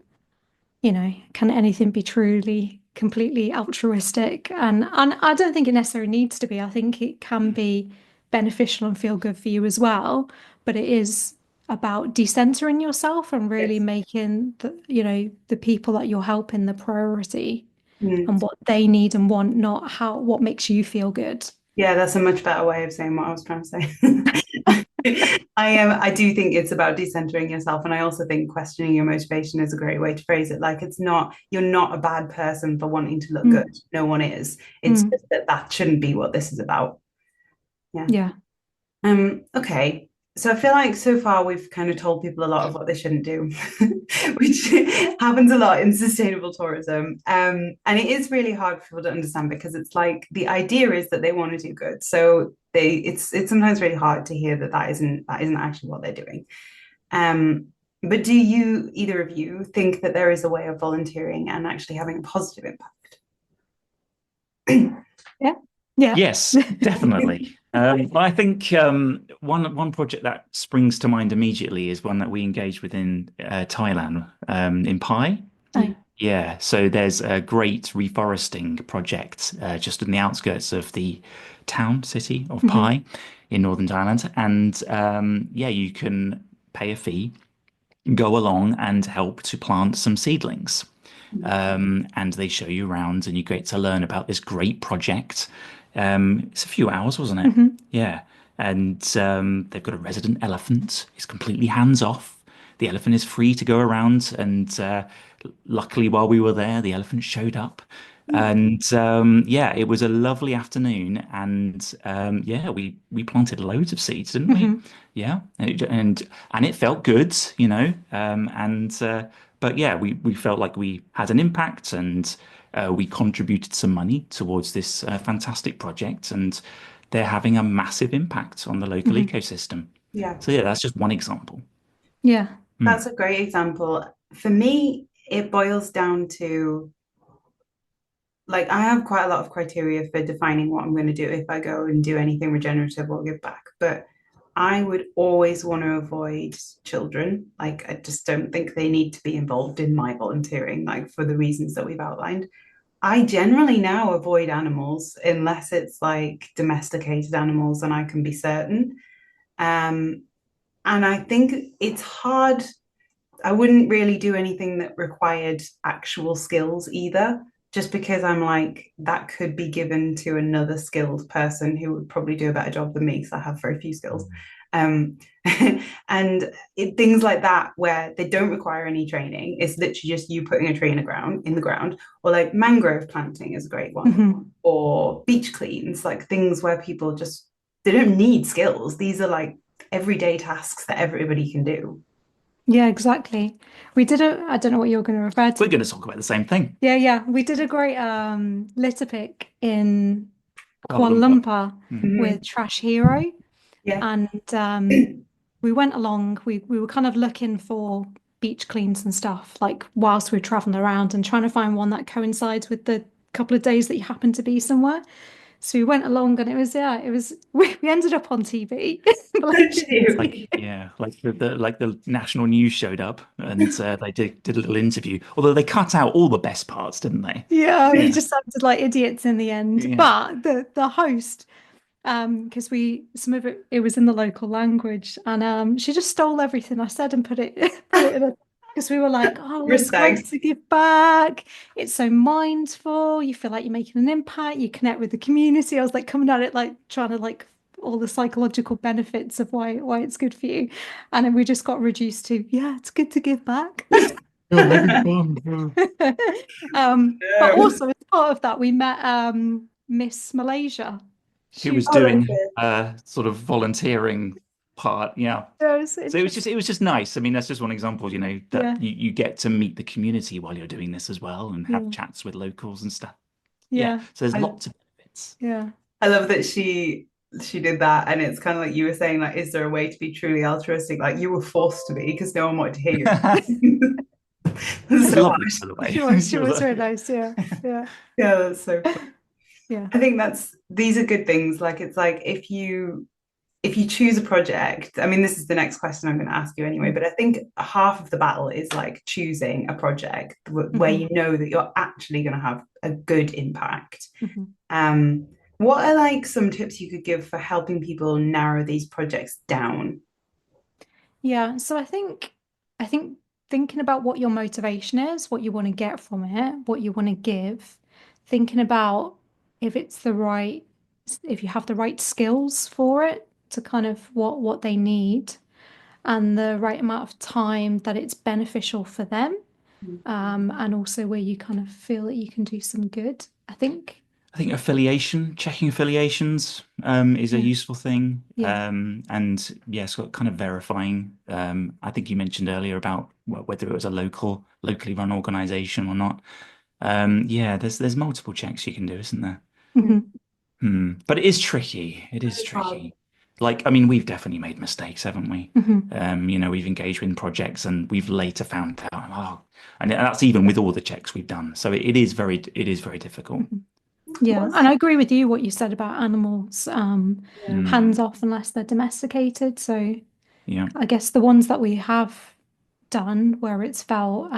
[SPEAKER 3] can anything be truly completely altruistic? And I don't think it necessarily needs to be. I think it can be beneficial and feel good for you as well, but it is about decentering yourself and really
[SPEAKER 1] Yes.
[SPEAKER 3] making the people that you're helping the priority
[SPEAKER 1] Mm.
[SPEAKER 3] and what they need and want, not how what makes you feel good.
[SPEAKER 1] Yeah, that's a much better way of saying what I was trying to say. I do think it's about decentering yourself, and I also think questioning your motivation is a great way to phrase it. Like it's not, you're not a bad person for wanting to look good.
[SPEAKER 3] Mm,
[SPEAKER 1] No one is. It's
[SPEAKER 3] mm,
[SPEAKER 1] just that that shouldn't be what this is about. Yeah.
[SPEAKER 3] yeah.
[SPEAKER 1] Okay. So I feel like so far we've kind of told people a lot of what they shouldn't do, which happens a lot in sustainable tourism. And it is really hard for people to understand because it's like the idea is that they want to do good. So it's sometimes really hard to hear that that isn't actually what they're doing. Um, but do you, either of you, think that there is a way of volunteering and actually having a positive impact?
[SPEAKER 3] Yeah. Yeah.
[SPEAKER 2] Yes, definitely. I think one project that springs to mind immediately is one that we engaged with in Thailand, in Pai.
[SPEAKER 3] I,
[SPEAKER 2] Yeah, so there's a great reforesting project just in the outskirts of the city of
[SPEAKER 3] mhm,
[SPEAKER 2] Pai in northern Thailand, and yeah, you can pay a fee, go along and help to plant some seedlings. And they show you around and you get to learn about this great project. It's a few hours, wasn't it?
[SPEAKER 3] mhm,
[SPEAKER 2] Yeah. And they've got a resident elephant. It's completely hands off. The elephant is free to go around. And luckily, while we were there, the elephant showed up. And yeah, it was a lovely afternoon. And yeah, we planted loads of seeds, didn't we?
[SPEAKER 3] mhm,
[SPEAKER 2] Yeah, and it felt good, and but yeah, we felt like we had an impact, and we contributed some money towards this fantastic project, and they're having a massive impact on the local
[SPEAKER 3] mhm.
[SPEAKER 2] ecosystem.
[SPEAKER 1] Yeah.
[SPEAKER 2] So yeah, that's just one example.
[SPEAKER 3] Yeah.
[SPEAKER 1] That's
[SPEAKER 2] Mm.
[SPEAKER 1] a great example. For me, it boils down to like I have quite a lot of criteria for defining what I'm going to do if I go and do anything regenerative or give back. But I would always want to avoid children. Like, I just don't think they need to be involved in my volunteering, like for the reasons that we've outlined. I generally now avoid animals unless it's like domesticated animals and I can be certain. Um, and I think it's hard. I wouldn't really do anything that required actual skills either, just because I'm like, that could be given to another skilled person who would probably do a better job than me because I have very few skills. Um, and things like that where they don't require any training. It's literally just you putting a tree in the ground, or like mangrove planting is a great one, or beach cleans, like things where people just they don't need skills. These are like everyday tasks that everybody can do.
[SPEAKER 3] Yeah, exactly. I don't know what you're going to refer
[SPEAKER 2] We're
[SPEAKER 3] to.
[SPEAKER 2] going to talk about the same thing.
[SPEAKER 3] Yeah, yeah. We did a great litter pick in
[SPEAKER 2] Kuala
[SPEAKER 3] Kuala
[SPEAKER 2] Lumpur.
[SPEAKER 3] Lumpur
[SPEAKER 1] Mhm.
[SPEAKER 3] with Trash Hero.
[SPEAKER 1] Yeah.
[SPEAKER 3] And we went along, we were kind of looking for beach cleans and stuff, like whilst we were traveling around and trying to find one that coincides with the couple of days that you happen to be somewhere. So we went along and we ended up on TV.
[SPEAKER 1] Did
[SPEAKER 2] It's
[SPEAKER 1] you?
[SPEAKER 2] like, yeah, like the national news showed up and they did a little interview. Although they cut out all the best parts, didn't they?
[SPEAKER 3] Yeah, we
[SPEAKER 2] Yeah,
[SPEAKER 3] just sounded like idiots in the end.
[SPEAKER 2] yeah.
[SPEAKER 3] But the host, because we some of it was in the local language, and she just stole everything I said and put it put it in a because we were like, oh, it's great
[SPEAKER 1] Respect.
[SPEAKER 3] to give back. It's so mindful. You feel like you're making an impact. You connect with the community. I was like coming at it like trying to like all the psychological benefits of why it's good for you, and then we just got reduced to yeah, it's good to give back.
[SPEAKER 2] Oh, really fun.
[SPEAKER 3] But
[SPEAKER 1] No.
[SPEAKER 3] also as part of that, we met Miss Malaysia.
[SPEAKER 2] Who
[SPEAKER 3] She
[SPEAKER 2] was
[SPEAKER 1] Oh, that's
[SPEAKER 2] doing sort of volunteering part? Yeah.
[SPEAKER 3] was
[SPEAKER 2] So
[SPEAKER 3] interesting.
[SPEAKER 2] it was just nice. I mean, that's just one example, that
[SPEAKER 3] Yeah,
[SPEAKER 2] you get to meet the community while you're doing this as well and have
[SPEAKER 3] yeah,
[SPEAKER 2] chats with locals and stuff. Yeah.
[SPEAKER 3] yeah,
[SPEAKER 2] So there's
[SPEAKER 1] I,
[SPEAKER 2] lots of benefits.
[SPEAKER 3] yeah.
[SPEAKER 1] I love that she did that, and it's kind of like you were saying, like, is there a way to be truly altruistic? Like you were forced to be because no one wanted to hear you.
[SPEAKER 2] It's
[SPEAKER 1] So
[SPEAKER 2] lovely,
[SPEAKER 1] much.
[SPEAKER 2] by the way.
[SPEAKER 3] She was really nice. Yeah, yeah,
[SPEAKER 1] Yeah, that's so funny.
[SPEAKER 3] yeah.
[SPEAKER 1] I think that's these are good things. Like it's like if you choose a project, I mean, this is the next question I'm going to ask you anyway, but I think half of the battle is like choosing a project where
[SPEAKER 3] Hmm.
[SPEAKER 1] you know that you're actually going to have a good impact.
[SPEAKER 3] Hmm.
[SPEAKER 1] Um, what are like some tips you could give for helping people narrow these projects down?
[SPEAKER 3] Yeah. So I think thinking about what your motivation is, what you want to get from it, what you want to give, thinking about if it's the right, if you have the right skills for it to kind of what they need and the right amount of time that it's beneficial for them, and also where you kind of feel that you can do some good. I think,
[SPEAKER 2] I think checking affiliations, is a
[SPEAKER 3] yeah,
[SPEAKER 2] useful thing.
[SPEAKER 3] yeah,
[SPEAKER 2] And yes, kind of verifying. I think you mentioned earlier about whether it was a locally run organization or not. Yeah, there's multiple checks you can do, isn't there?
[SPEAKER 3] hmm,
[SPEAKER 2] But it is tricky. It is
[SPEAKER 1] It's hard.
[SPEAKER 2] tricky. Like, I mean, we've definitely made mistakes, haven't we?
[SPEAKER 3] hmm,
[SPEAKER 2] We've engaged in projects and we've later found out, and that's even with all the checks we've done. So it is very difficult.
[SPEAKER 3] hmm. Yeah,
[SPEAKER 1] What's
[SPEAKER 3] and I agree with you what you said about animals,
[SPEAKER 1] yeah.
[SPEAKER 2] Mm,
[SPEAKER 3] hands off unless they're domesticated. So
[SPEAKER 2] yeah.
[SPEAKER 3] I guess the ones that we have done where it's felt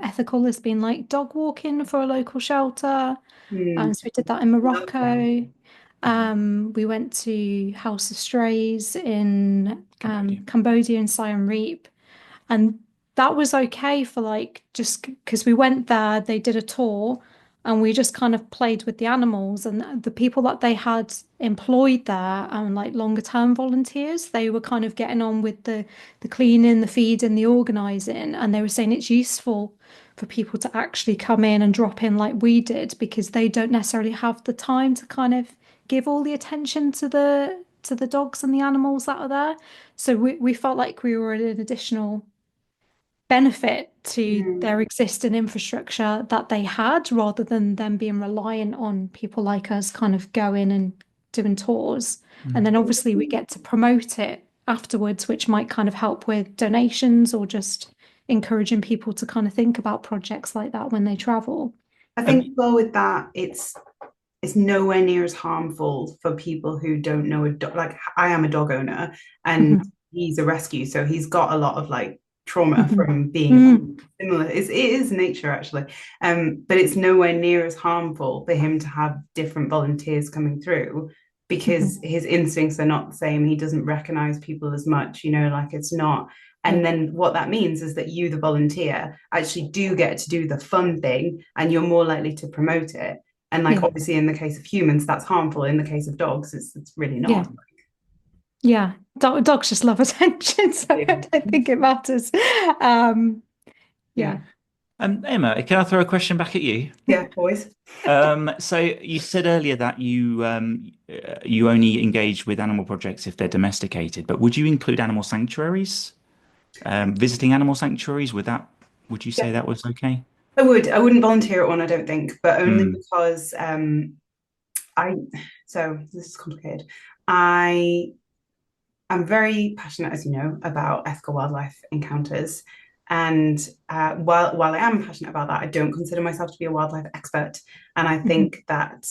[SPEAKER 3] ethical has been like dog walking for a local shelter.
[SPEAKER 1] Hmm.
[SPEAKER 3] So we did that in
[SPEAKER 1] Love that.
[SPEAKER 3] Morocco. We went to House of Strays in
[SPEAKER 2] Cambodia.
[SPEAKER 3] Cambodia and Siem Reap. And that was okay for like just because we went there, they did a tour and we just kind of played with the animals and the people that they had employed there and like longer term volunteers, they were kind of getting on with the cleaning, the feeding, the organizing, and they were saying it's useful for people to actually come in and drop in like we did because they don't necessarily have the time to kind of give all the attention to the dogs and the animals that are there. So we felt like we were an additional benefit to
[SPEAKER 1] Hmm.
[SPEAKER 3] their existing infrastructure that they had rather than them being reliant on people like us kind of going and doing tours. And
[SPEAKER 2] Mm.
[SPEAKER 3] then obviously we get to promote it afterwards, which might kind of help with donations or just encouraging people to kind of think about projects like that when they travel.
[SPEAKER 1] I
[SPEAKER 2] Um,
[SPEAKER 1] think well with that, it's it's nowhere near as harmful for people who don't know a dog. Like I am a dog owner and
[SPEAKER 3] Mhm.
[SPEAKER 1] he's a rescue, so he's got a lot of like trauma
[SPEAKER 3] Mhm.
[SPEAKER 1] from being a
[SPEAKER 3] Mm.
[SPEAKER 1] similar. It is nature actually, but it's nowhere near as harmful for him to have different volunteers coming through because
[SPEAKER 3] Mhm.
[SPEAKER 1] his instincts are not the same. He doesn't recognize people as much, like it's not.
[SPEAKER 3] Yeah.
[SPEAKER 1] And then what that means is that you, the volunteer, actually do get to do the fun thing and you're more likely to promote it. And like
[SPEAKER 3] Yeah.
[SPEAKER 1] obviously in the case of humans, that's harmful. In the case of dogs, it's really
[SPEAKER 3] Yeah.
[SPEAKER 1] not.
[SPEAKER 3] Yeah. Dogs just love attention, so I
[SPEAKER 1] Yeah.
[SPEAKER 3] don't think it matters. Um,
[SPEAKER 1] Yeah.
[SPEAKER 3] yeah.
[SPEAKER 2] Emma, can I throw a question back at you?
[SPEAKER 1] Yeah, boys.
[SPEAKER 2] So you said earlier that you only engage with animal projects if they're domesticated, but would you include animal sanctuaries? Visiting animal sanctuaries, would you say
[SPEAKER 1] Yeah.
[SPEAKER 2] that was okay?
[SPEAKER 1] I would. I wouldn't volunteer at one, I don't think, but only
[SPEAKER 2] Mm,
[SPEAKER 1] because I so this is complicated. I I'm very passionate, as you know, about ethical wildlife encounters. And while I am passionate about that, I don't consider myself to be a wildlife expert. And I
[SPEAKER 3] Mhm.
[SPEAKER 1] think that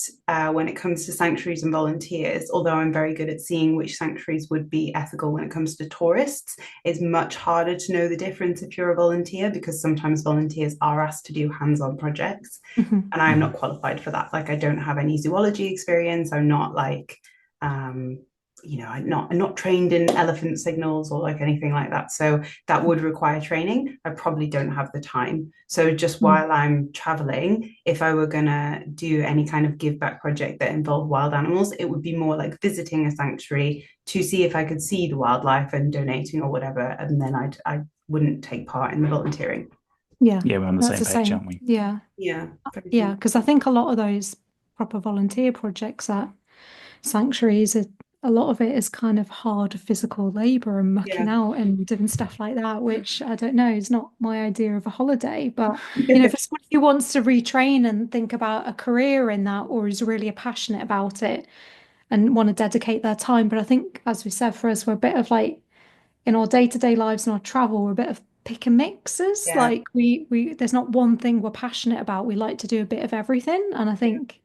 [SPEAKER 1] when it comes to sanctuaries and volunteers, although I'm very good at seeing which sanctuaries would be ethical when it comes to tourists, it's much harder to know the difference if you're a volunteer because sometimes volunteers are asked to do hands-on projects.
[SPEAKER 3] Mhm.
[SPEAKER 1] And I'm
[SPEAKER 2] mhm.
[SPEAKER 1] not qualified for that. Like I don't have any zoology experience. I'm not like um, I'm not trained in elephant signals or like anything like that. So that would require training. I probably don't have the time. So just
[SPEAKER 3] Mm.
[SPEAKER 1] while I'm traveling, if I were gonna do any kind of give back project that involved wild animals, it would be more like visiting a sanctuary to see if I could see the wildlife and donating or whatever. And then I wouldn't take part in the volunteering.
[SPEAKER 3] Yeah.
[SPEAKER 2] Yeah, we're on the
[SPEAKER 3] That's
[SPEAKER 2] same
[SPEAKER 3] the
[SPEAKER 2] page,
[SPEAKER 3] same.
[SPEAKER 2] aren't we?
[SPEAKER 3] Yeah.
[SPEAKER 1] Yeah, very
[SPEAKER 3] Yeah.
[SPEAKER 1] similar.
[SPEAKER 3] Because I think a lot of those proper volunteer projects at sanctuaries, a lot of it is kind of hard physical labor and mucking
[SPEAKER 1] Yeah.
[SPEAKER 3] out and doing stuff like that, which I don't know is not my idea of a holiday. But, for someone who wants to retrain and think about a career in that or is really passionate about it and want to dedicate their time. But I think, as we said, for us, we're a bit of like in our day-to-day lives and our travel, we're a bit of pick and mixers.
[SPEAKER 1] Yeah.
[SPEAKER 3] Like we there's not one thing we're passionate about. We like to do a bit of everything. And I
[SPEAKER 1] Yeah.
[SPEAKER 3] think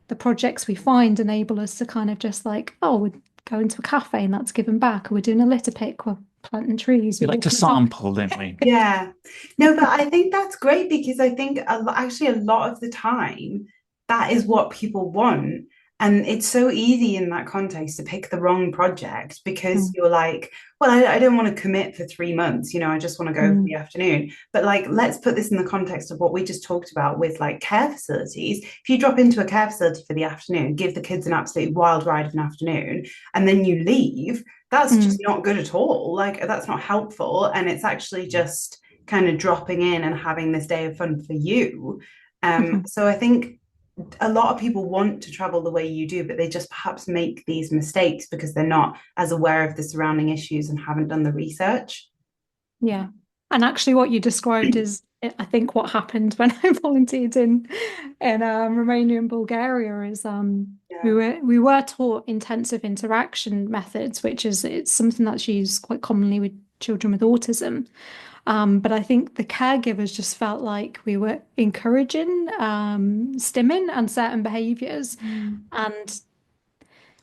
[SPEAKER 3] the projects we find enable us to kind of just like, oh, we're going to a cafe and that's given back, or we're doing a litter pick, we're planting trees,
[SPEAKER 2] We
[SPEAKER 3] we're
[SPEAKER 2] like to
[SPEAKER 3] walking the dog.
[SPEAKER 2] sample, don't we?
[SPEAKER 1] Yeah. No, but I think that's great because I think actually a lot of the time that is what people want. And it's so easy in that context to pick the wrong project because
[SPEAKER 3] Mm,
[SPEAKER 1] you're like, well, I don't want to commit for 3 months, I just want to go for the
[SPEAKER 3] mm,
[SPEAKER 1] afternoon. But like, let's put this in the context of what we just talked about with like care facilities. If you drop into a care facility for the afternoon, give the kids an absolute wild ride of an afternoon, and then you leave, that's just
[SPEAKER 3] mm,
[SPEAKER 1] not good at all. Like that's not helpful. And it's actually just kind of dropping in and having this day of fun for you.
[SPEAKER 3] mhm.
[SPEAKER 1] So I think a lot of people want to travel the way you do, but they just perhaps make these mistakes because they're not as aware of the surrounding issues and haven't done the research.
[SPEAKER 3] Yeah. And actually what you described is I think what happened when I volunteered in Romania and Bulgaria is we
[SPEAKER 1] Yeah.
[SPEAKER 3] were taught intensive interaction methods, which is it's something that's used quite commonly with children with autism. But I think the caregivers just felt like we were encouraging stimming and certain behaviors.
[SPEAKER 1] Mm.
[SPEAKER 3] And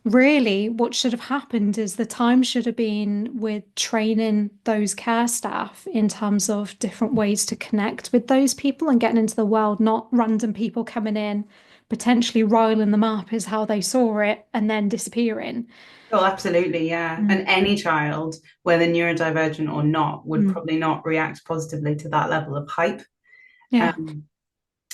[SPEAKER 3] really, what should have happened is the time should have been with training those care staff in terms of different ways to connect with those people and getting into the world, not random people coming in, potentially riling them up is how they saw it, and then disappearing.
[SPEAKER 1] Oh, absolutely, yeah.
[SPEAKER 3] Mm,
[SPEAKER 1] And any child, whether neurodivergent or not, would
[SPEAKER 3] mm,
[SPEAKER 1] probably not react positively to that level of hype.
[SPEAKER 3] yeah.
[SPEAKER 1] Um,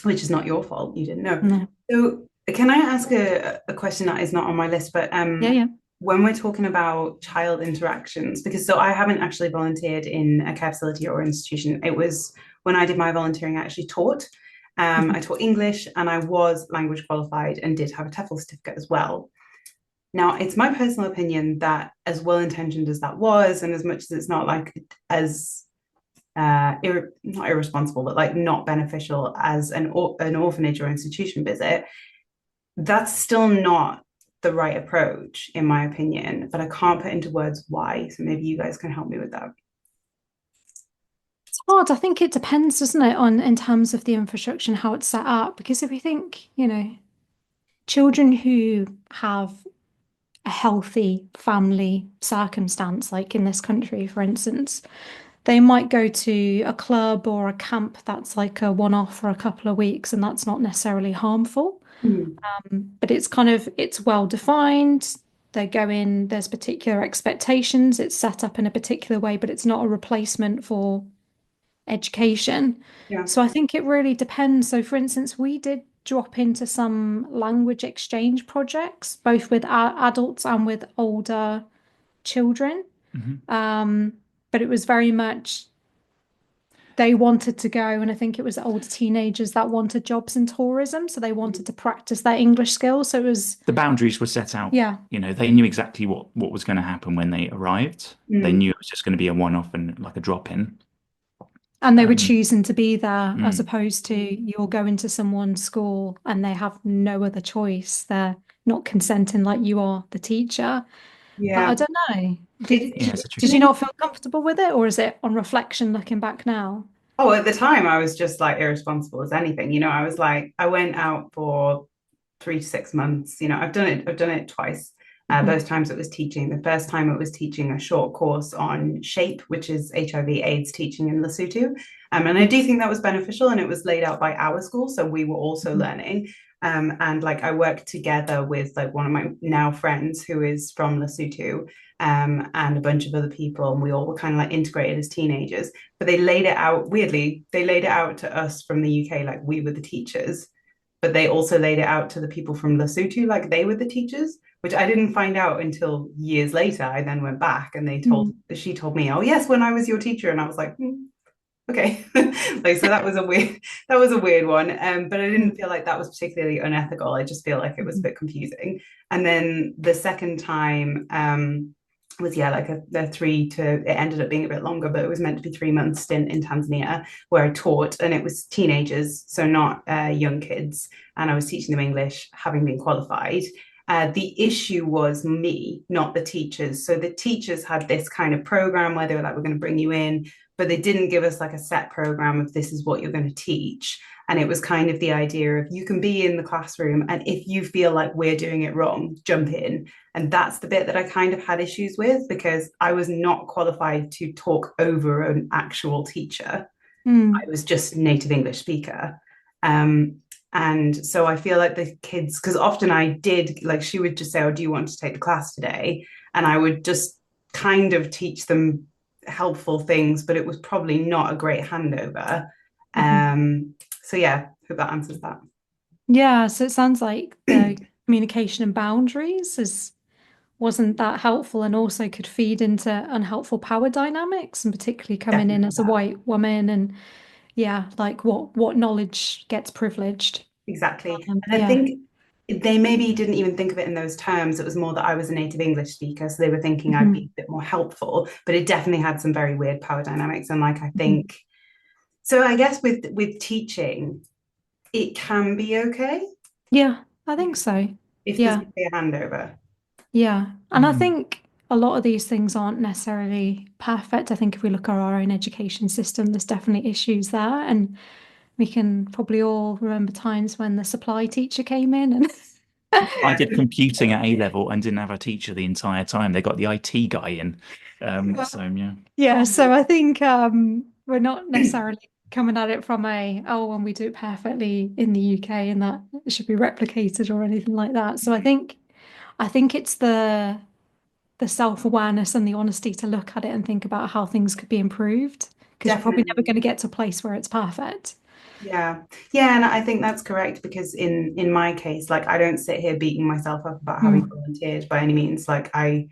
[SPEAKER 1] which is not your fault. You didn't know.
[SPEAKER 3] No.
[SPEAKER 1] So, can I ask a question that is not on my list? But
[SPEAKER 3] Yeah, yeah.
[SPEAKER 1] when we're talking about child interactions, because so I haven't actually volunteered in a care facility or institution. It was when I did my volunteering, I actually taught. I
[SPEAKER 3] Mhm,
[SPEAKER 1] taught English and I was language qualified and did have a TEFL certificate as well. Now, it's my personal opinion that as well intentioned as that was, and as much as it's not like as not irresponsible, but like not beneficial as an orphanage or institution visit, that's still not the right approach, in my opinion. But I can't put into words why. So maybe you guys can help me with that.
[SPEAKER 3] it's hard. I think it depends, doesn't it, on in terms of the infrastructure and how it's set up. Because if we think, children who have a healthy family circumstance, like in this country, for instance, they might go to a club or a camp that's like a one-off for a couple of weeks, and that's not necessarily harmful.
[SPEAKER 1] Mm.
[SPEAKER 3] But it's kind of it's well defined. They go in, there's particular expectations, it's set up in a particular way, but it's not a replacement for education.
[SPEAKER 1] Yeah.
[SPEAKER 3] So I think it really depends. So, for instance, we did drop into some language exchange projects, both with adults and with older children.
[SPEAKER 2] Hmm.
[SPEAKER 3] Um, but it was very much they wanted to go, and I think it was older teenagers that wanted jobs in tourism, so they wanted to practice their English skills. So it was,
[SPEAKER 2] The boundaries were set out.
[SPEAKER 3] yeah.
[SPEAKER 2] They knew exactly what was going to happen when they arrived. They
[SPEAKER 1] Mm.
[SPEAKER 2] knew it was just going to be a one-off and like a drop-in.
[SPEAKER 3] And they were
[SPEAKER 2] Um,
[SPEAKER 3] choosing to be there as
[SPEAKER 2] mm,
[SPEAKER 3] opposed to you're going to someone's school and they have no other choice. They're not consenting like you are the teacher. But I
[SPEAKER 1] Yeah.
[SPEAKER 3] don't know.
[SPEAKER 2] yeah, it's a
[SPEAKER 3] Did
[SPEAKER 2] tricky
[SPEAKER 3] you
[SPEAKER 2] one.
[SPEAKER 3] not feel comfortable with it, or is it on reflection looking back now?
[SPEAKER 1] Oh, at the time, I was just like irresponsible as anything. I was like, I went out for 3 to 6 months. I've done it twice.
[SPEAKER 3] Mhm.
[SPEAKER 1] Both times it was teaching. The first time it was teaching a short course on SHAPE, which is HIV/AIDS teaching in Lesotho. And I do think that was beneficial, and it was laid out by our school. So we were also
[SPEAKER 3] Mhm.
[SPEAKER 1] learning. And like I worked together with like one of my now friends who is from Lesotho, and a bunch of other people, and we all were kind of like integrated as teenagers. But they laid it out weirdly. They laid it out to us from the UK, like we were the teachers, but they also laid it out to the people from Lesotho, like they were the teachers, which I didn't find out until years later. I then went back and
[SPEAKER 3] Mm.
[SPEAKER 1] she told me, oh yes, when I was your teacher, and I was like, okay. Like so that was a weird one. But I didn't
[SPEAKER 3] Mm.
[SPEAKER 1] feel like that was particularly unethical. I just feel like it was a
[SPEAKER 3] Mhm.
[SPEAKER 1] bit confusing. And then the second time was yeah, like a three to it ended up being a bit longer, but it was meant to be 3 months stint in Tanzania where I taught, and it was teenagers, so not young kids, and I was teaching them English, having been qualified. The issue was me, not the teachers. So the teachers had this kind of program where they were like, we're going to bring you in, but they didn't give us like a set program of this is what you're going to teach. And it was kind of the idea of you can be in the classroom, and if you feel like we're doing it wrong, jump in. And that's the bit that I kind of had issues with because I was not qualified to talk over an actual teacher. I
[SPEAKER 3] Mm.
[SPEAKER 1] was just a native English speaker. Um, and so I feel like the kids, because often I did, like, she would just say, oh, do you want to take the class today? And I would just kind of teach them helpful things, but it was probably not a great handover.
[SPEAKER 3] Mhm.
[SPEAKER 1] So, yeah, hope that answers that.
[SPEAKER 3] Yeah, so it sounds like the communication and boundaries is wasn't that helpful and also could feed into unhelpful power dynamics, and particularly coming in
[SPEAKER 1] Definitely
[SPEAKER 3] as a
[SPEAKER 1] that.
[SPEAKER 3] white woman, and yeah, like what knowledge gets privileged.
[SPEAKER 1] Exactly. And I
[SPEAKER 3] Yeah.
[SPEAKER 1] think they maybe didn't even think of it in those terms. It was more that I was a native English speaker, so they were thinking I'd be
[SPEAKER 3] Mhm.
[SPEAKER 1] a bit more helpful, but it definitely had some very weird power dynamics. And like I
[SPEAKER 3] Mhm.
[SPEAKER 1] think so I guess with teaching, it can be okay
[SPEAKER 3] Yeah, I think so.
[SPEAKER 1] if there's
[SPEAKER 3] Yeah.
[SPEAKER 1] going to be a handover.
[SPEAKER 3] Yeah. And I
[SPEAKER 2] Mm.
[SPEAKER 3] think a lot of these things aren't necessarily perfect. I think if we look at our own education system, there's definitely issues there. And we can probably all remember times when the supply teacher came in and
[SPEAKER 2] I did computing at A level and didn't have a teacher the entire time. They got the IT guy in. So yeah.
[SPEAKER 3] yeah, so I think we're not necessarily coming at it from a, oh, and we do it perfectly in the UK and that it should be replicated or anything like that. So I think it's the self-awareness and the honesty to look at it and think about how things could be improved because you're probably never
[SPEAKER 1] Definitely.
[SPEAKER 3] going to get to a place where it's perfect.
[SPEAKER 1] Yeah. Yeah, and I think that's correct because in my case, like I don't sit here beating myself up about having
[SPEAKER 3] Mm.
[SPEAKER 1] volunteered by any means. Like I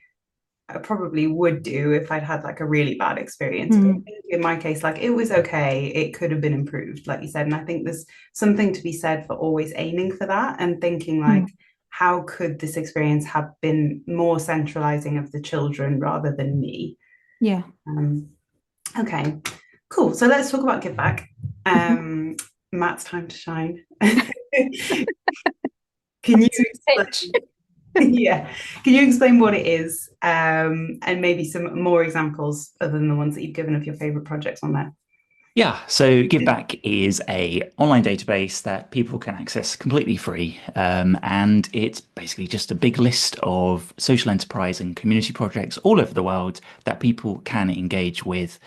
[SPEAKER 1] probably would do if I'd had like a really bad experience. But I
[SPEAKER 3] Mm.
[SPEAKER 1] think in my case, like it was okay. It could have been improved, like you said. And I think there's something to be said for always aiming for that and thinking like,
[SPEAKER 3] Mm.
[SPEAKER 1] how could this experience have been more centralizing of the children rather than me?
[SPEAKER 3] Yeah.
[SPEAKER 1] Um, okay, cool. So let's talk about Give Back.
[SPEAKER 3] Mhm.
[SPEAKER 1] Um, Matt's time to shine. Can you
[SPEAKER 3] So pitch.
[SPEAKER 1] explain? Yeah. Can you explain what it is, and maybe some more examples other than the ones that you've given of your favorite projects on there?
[SPEAKER 2] Yeah, so Giveback is a online database that people can access completely free, and it's basically just a big list of social enterprise and community projects all over the world that people can engage with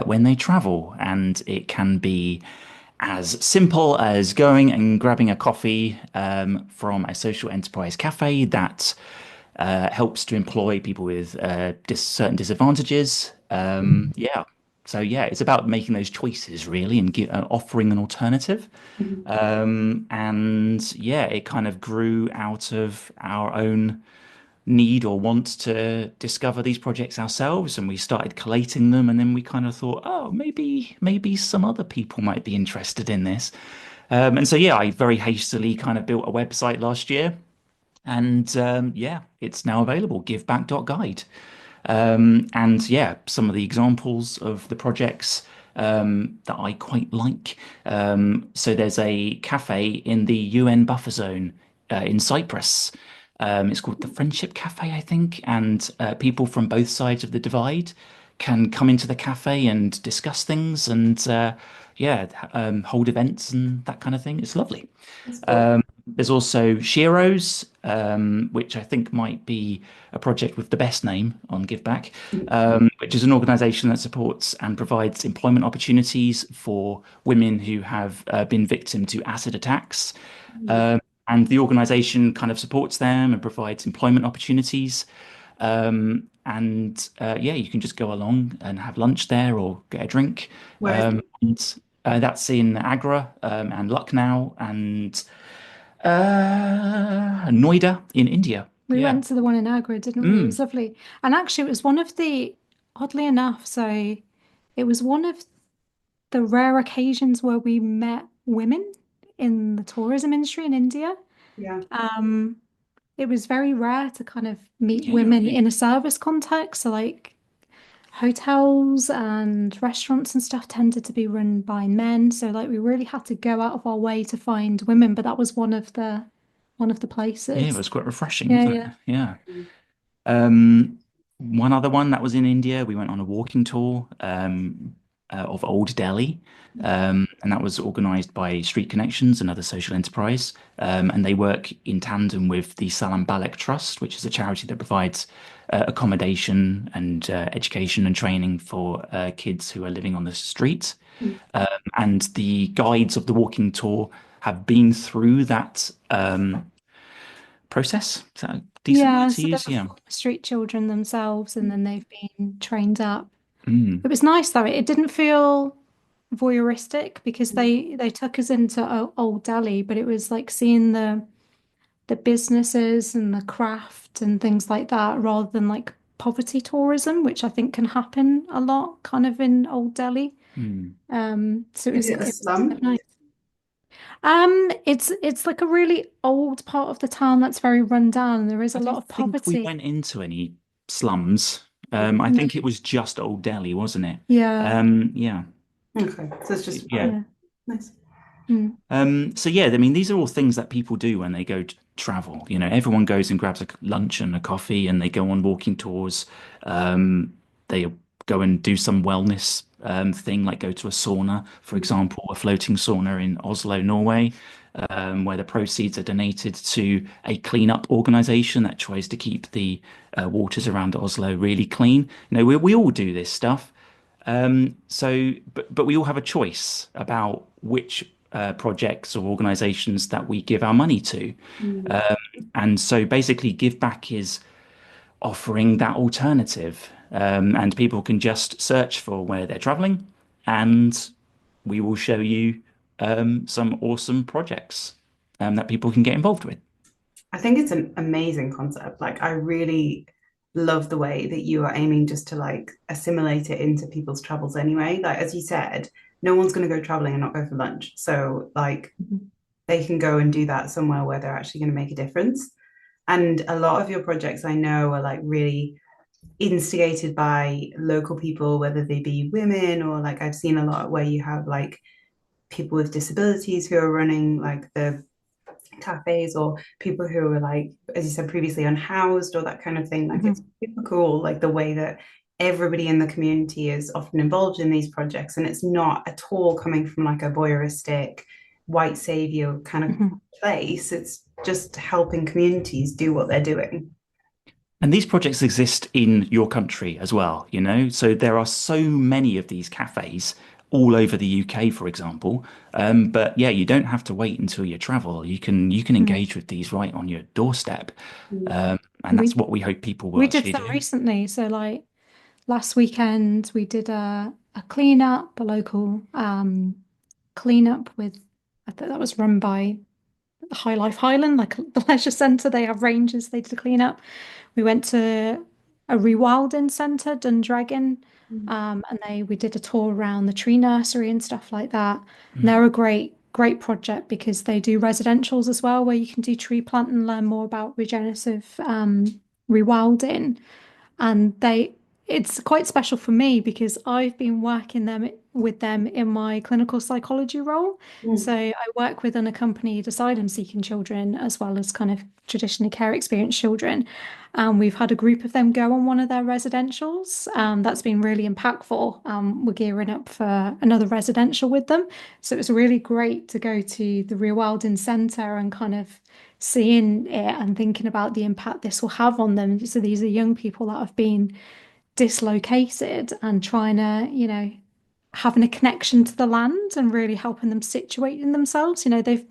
[SPEAKER 2] when they travel, and it can be as simple as going and grabbing a coffee from a social enterprise cafe that helps to employ people with certain disadvantages. Yeah. So yeah, it's about making those choices really and offering an alternative.
[SPEAKER 1] Mhm.
[SPEAKER 2] And yeah, it kind of grew out of our own need or want to discover these projects ourselves, and we started collating them, and then we kind of thought, oh, maybe some other people might be interested in this. And so yeah, I very hastily kind of built a website last year, and yeah, it's now available, giveback.guide. And yeah, some of the examples of the projects that I quite like. So there's a cafe in the UN buffer zone in Cyprus. It's called the Friendship Cafe, I think, and people from both sides of the divide can come into the cafe and discuss things and yeah, hold events and that kind of thing. It's lovely.
[SPEAKER 1] That's cool.
[SPEAKER 2] There's also Sheroes, which I think might be a project with the best name on Giveback, which is an organization that supports and provides employment opportunities for women who have been victim to acid attacks. Um, and the organization kind of supports them and provides employment opportunities. And yeah, you can just go along and have lunch there or get a drink.
[SPEAKER 1] Where is
[SPEAKER 2] And that's in Agra and Lucknow and Noida in India.
[SPEAKER 3] We
[SPEAKER 2] Yeah.
[SPEAKER 3] went to the one in Agra, didn't we? It was
[SPEAKER 2] Mm.
[SPEAKER 3] lovely. And actually, it was one of the, oddly enough, so it was one of the rare occasions where we met women in the tourism industry in India.
[SPEAKER 1] Yeah.
[SPEAKER 3] Um, it was very rare to kind of meet
[SPEAKER 2] Yeah,
[SPEAKER 3] women
[SPEAKER 2] really.
[SPEAKER 3] in a service context. So, like hotels and restaurants and stuff tended to be run by men. So, like, we really had to go out of our way to find women, but that was one of the
[SPEAKER 2] Yeah, it
[SPEAKER 3] places.
[SPEAKER 2] was quite refreshing,
[SPEAKER 3] Yeah,
[SPEAKER 2] wasn't it?
[SPEAKER 3] yeah.
[SPEAKER 2] Yeah. Um, One other one that was in India, we went on a walking tour of Old Delhi, and that was organised by Street Connections, another social enterprise, and they work in tandem with the Salam Balek Trust, which is a charity that provides accommodation and education and training for kids who are living on the street. And the guides of the walking tour have been through that process. Is that a decent word
[SPEAKER 3] Yeah,
[SPEAKER 2] to
[SPEAKER 3] so they're
[SPEAKER 2] use? Yeah.
[SPEAKER 3] former street children themselves, and then they've been trained up.
[SPEAKER 2] Mm.
[SPEAKER 3] It was nice though. It didn't feel voyeuristic because they took us into Old Delhi, but it was like seeing the businesses and the craft and things like that rather than like poverty tourism, which I think can happen a lot kind of in Old Delhi.
[SPEAKER 2] Mm.
[SPEAKER 3] So it
[SPEAKER 1] Is
[SPEAKER 3] was
[SPEAKER 1] it a
[SPEAKER 3] it was kind of
[SPEAKER 1] slum?
[SPEAKER 3] nice. It's like a really old part of the town that's very run down, and there is
[SPEAKER 2] I
[SPEAKER 3] a lot
[SPEAKER 2] don't
[SPEAKER 3] of
[SPEAKER 2] think we
[SPEAKER 3] poverty.
[SPEAKER 2] went into any slums. I
[SPEAKER 3] No.
[SPEAKER 2] think it was just Old Delhi, wasn't it?
[SPEAKER 3] Yeah,
[SPEAKER 2] Yeah,
[SPEAKER 1] Okay. So it's just
[SPEAKER 2] yeah.
[SPEAKER 3] yeah.
[SPEAKER 1] nice.
[SPEAKER 3] Mm.
[SPEAKER 2] So yeah, I mean, these are all things that people do when they go to travel. You know, everyone goes and grabs a lunch and a coffee, and they go on walking tours. They go and do some wellness thing, like go to a sauna, for example, a floating sauna in Oslo, Norway, where the proceeds are donated to a cleanup organization that tries to keep the waters around Oslo really clean. You know, we all do this stuff. But we all have a choice about which projects or organizations that we give our money to.
[SPEAKER 1] Mm.
[SPEAKER 2] Um, and so basically, Give Back is offering that alternative. And people can just search for where they're traveling, and we will show you some awesome projects that people can get involved with.
[SPEAKER 1] I think it's an amazing concept. Like, I really love the way that you are aiming just to like assimilate it into people's travels anyway. Like, as you said, no one's going to go traveling and not go for lunch. So, like,
[SPEAKER 3] Mhm.
[SPEAKER 1] they can go and do that somewhere where they're actually going to make a difference. And a lot of your projects I know are like really instigated by local people, whether they be women or like I've seen a lot where you have like people with disabilities who are running like the cafes or people who are like, as you said previously, unhoused or that kind of thing. Like it's
[SPEAKER 3] Mhm.
[SPEAKER 1] super cool, like the way that everybody in the community is often involved in these projects, and it's not at all coming from like a voyeuristic white savior kind of
[SPEAKER 3] Mhm.
[SPEAKER 1] place. It's just helping communities do what they're doing.
[SPEAKER 2] And these projects exist in your country as well, you know? So there are so many of these cafes all over the UK, for example. But yeah, you don't have to wait until you travel. You can
[SPEAKER 3] Mm.
[SPEAKER 2] engage with these right on your doorstep.
[SPEAKER 1] Mm.
[SPEAKER 2] And that's
[SPEAKER 3] We
[SPEAKER 2] what we hope people will
[SPEAKER 3] we did
[SPEAKER 2] actually
[SPEAKER 3] them
[SPEAKER 2] do.
[SPEAKER 3] recently. So like last weekend we did a cleanup, a local cleanup with I think that was run by High Life Highland, like the leisure centre. They have rangers, they did a cleanup. We went to a rewilding centre, Dundragon, and they we did a tour around the tree nursery and stuff like that. And
[SPEAKER 2] Mm.
[SPEAKER 3] they're a great project because they do residentials as well, where you can do tree planting and learn more about regenerative rewilding. And they it's quite special for me because I've been working them with them in my clinical psychology role. So
[SPEAKER 1] Mm.
[SPEAKER 3] I work with unaccompanied asylum seeking children as well as kind of traditionally care experienced children. And we've had a group of them go on one of their residentials. That's been really impactful. We're gearing up for another residential with them. So it was really great to go to the Rewilding Centre and kind of seeing it and thinking about the impact this will have on them. So these are young people that have been dislocated and trying to, having a connection to the land and really helping them situate in themselves. They've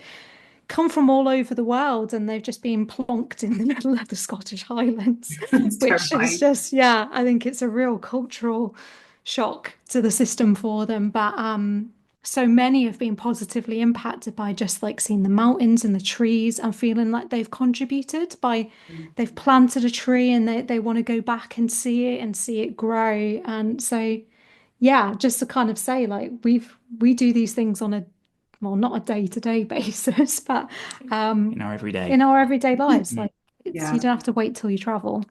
[SPEAKER 3] come from all over the world and they've just been plonked in the middle of the Scottish Highlands,
[SPEAKER 1] It's
[SPEAKER 3] which is
[SPEAKER 1] terrifying.
[SPEAKER 3] just, yeah, I think it's a real cultural shock to the system for them. But so many have been positively impacted by just like seeing the mountains and the trees and feeling like they've contributed by they've planted a tree and they want to go back and see it grow. And so yeah, just to kind of say like we do these things on a well, not a day-to-day basis, but
[SPEAKER 2] In our
[SPEAKER 3] in
[SPEAKER 2] everyday.
[SPEAKER 3] our everyday lives.
[SPEAKER 2] Mm.
[SPEAKER 3] Like it's you
[SPEAKER 1] Yeah.
[SPEAKER 3] don't have to wait till you travel.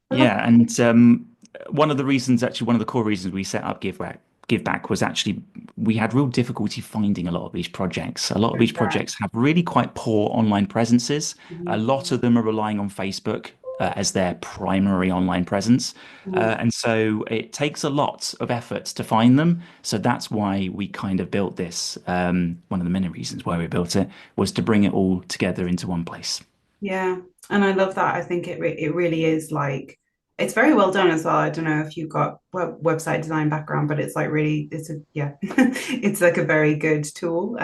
[SPEAKER 1] I love
[SPEAKER 2] Yeah, and one of the reasons, actually, one of the core reasons we set up Giveback was actually we had real difficulty finding a lot of these projects. A lot of these
[SPEAKER 1] that.
[SPEAKER 2] projects have really quite poor online presences. A
[SPEAKER 1] Mhm.
[SPEAKER 2] lot of them are relying on Facebook as their primary online presence.
[SPEAKER 1] Mhm.
[SPEAKER 2] And so it takes a lot of effort to find them. So that's why we kind of built this. One of the many reasons why we built it was to bring it all together into one place.
[SPEAKER 1] Yeah, and I love that. I think it really is like it's very well done as well. I don't know if you've got website design background, but it's like really it's a yeah, it's like a very good tool.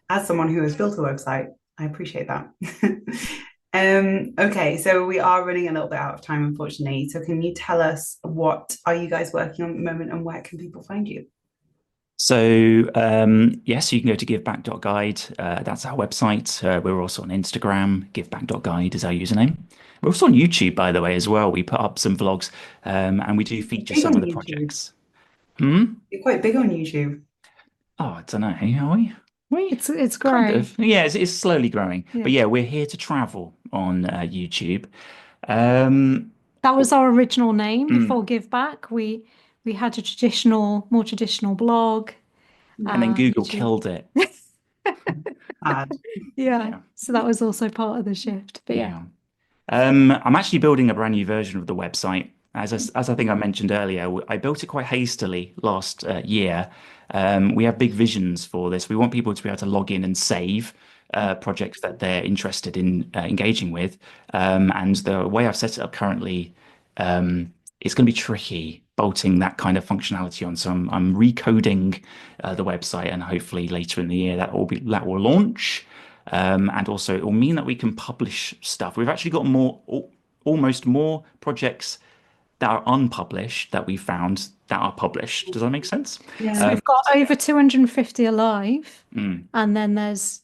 [SPEAKER 1] As someone who has built a website, I appreciate that. Okay, so we are running a little bit out of time, unfortunately. So can you tell us what are you guys working on at the moment and where can people find you?
[SPEAKER 2] So, yes, you can go to giveback.guide. That's our website. We're also on Instagram. Giveback.guide is our username. We're also on YouTube, by the way, as well. We put up some vlogs, and we do feature
[SPEAKER 1] Big
[SPEAKER 2] some
[SPEAKER 1] on
[SPEAKER 2] of the
[SPEAKER 1] YouTube.
[SPEAKER 2] projects. Hmm?
[SPEAKER 1] You're quite big on YouTube.
[SPEAKER 2] Oh, I don't know. Are we? We
[SPEAKER 3] It's
[SPEAKER 2] kind
[SPEAKER 3] growing.
[SPEAKER 2] of. Yeah, it's slowly growing.
[SPEAKER 3] Yeah.
[SPEAKER 2] But yeah, we're here to travel on YouTube. Um,
[SPEAKER 3] That was our original name
[SPEAKER 2] mm.
[SPEAKER 3] before Give Back. We had a more traditional blog,
[SPEAKER 1] Mm.
[SPEAKER 2] And then Google
[SPEAKER 3] which is
[SPEAKER 2] killed it.
[SPEAKER 1] Sad.
[SPEAKER 3] yeah.
[SPEAKER 2] Yeah,
[SPEAKER 3] So that was also part of the shift. But yeah.
[SPEAKER 2] yeah. I'm actually building a brand new version of the website. As I think I mentioned earlier, I built it quite hastily last year. We have big visions for this. We want people to be able to log in and save projects that they're interested in engaging with. And the way I've set it up currently, it's going to be tricky bolting that kind of functionality on. So I'm recoding the website, and hopefully later in the year that will launch. And also, it will mean that we can publish stuff. We've actually got almost more projects that are unpublished that we found that are published. Does that make sense?
[SPEAKER 3] So
[SPEAKER 1] Yeah.
[SPEAKER 3] we've got over 250 alive,
[SPEAKER 2] Mm.
[SPEAKER 3] and then there's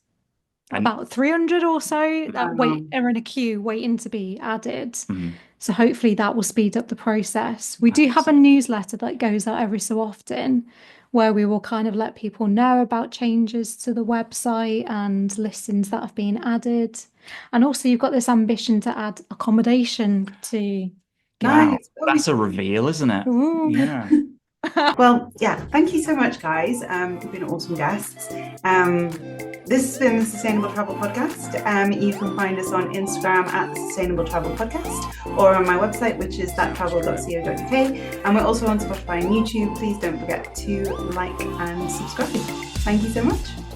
[SPEAKER 2] And
[SPEAKER 3] about 300 or so that wait
[SPEAKER 1] Um,
[SPEAKER 3] are in a queue waiting to be added.
[SPEAKER 2] mm,
[SPEAKER 3] So hopefully that will speed up the process. We
[SPEAKER 2] I
[SPEAKER 3] do
[SPEAKER 2] hope
[SPEAKER 3] have
[SPEAKER 2] so.
[SPEAKER 3] a newsletter that goes out every so often where we will kind of let people know about changes to the website and listings that have been added. And also you've got this ambition to add accommodation to Give Back.
[SPEAKER 2] Wow,
[SPEAKER 1] nice. That'll be
[SPEAKER 2] that's a reveal, isn't it?
[SPEAKER 3] Ooh.
[SPEAKER 2] Yeah.
[SPEAKER 1] well, yeah, thank you so much, guys. You've been awesome guests. Um, this has been the Sustainable Travel Podcast. You can find us on Instagram at Sustainable Travel Podcast or on my website, which is thattravel.co.uk. And we're also on Spotify and YouTube. Please don't forget to like and subscribe. Thank you so much.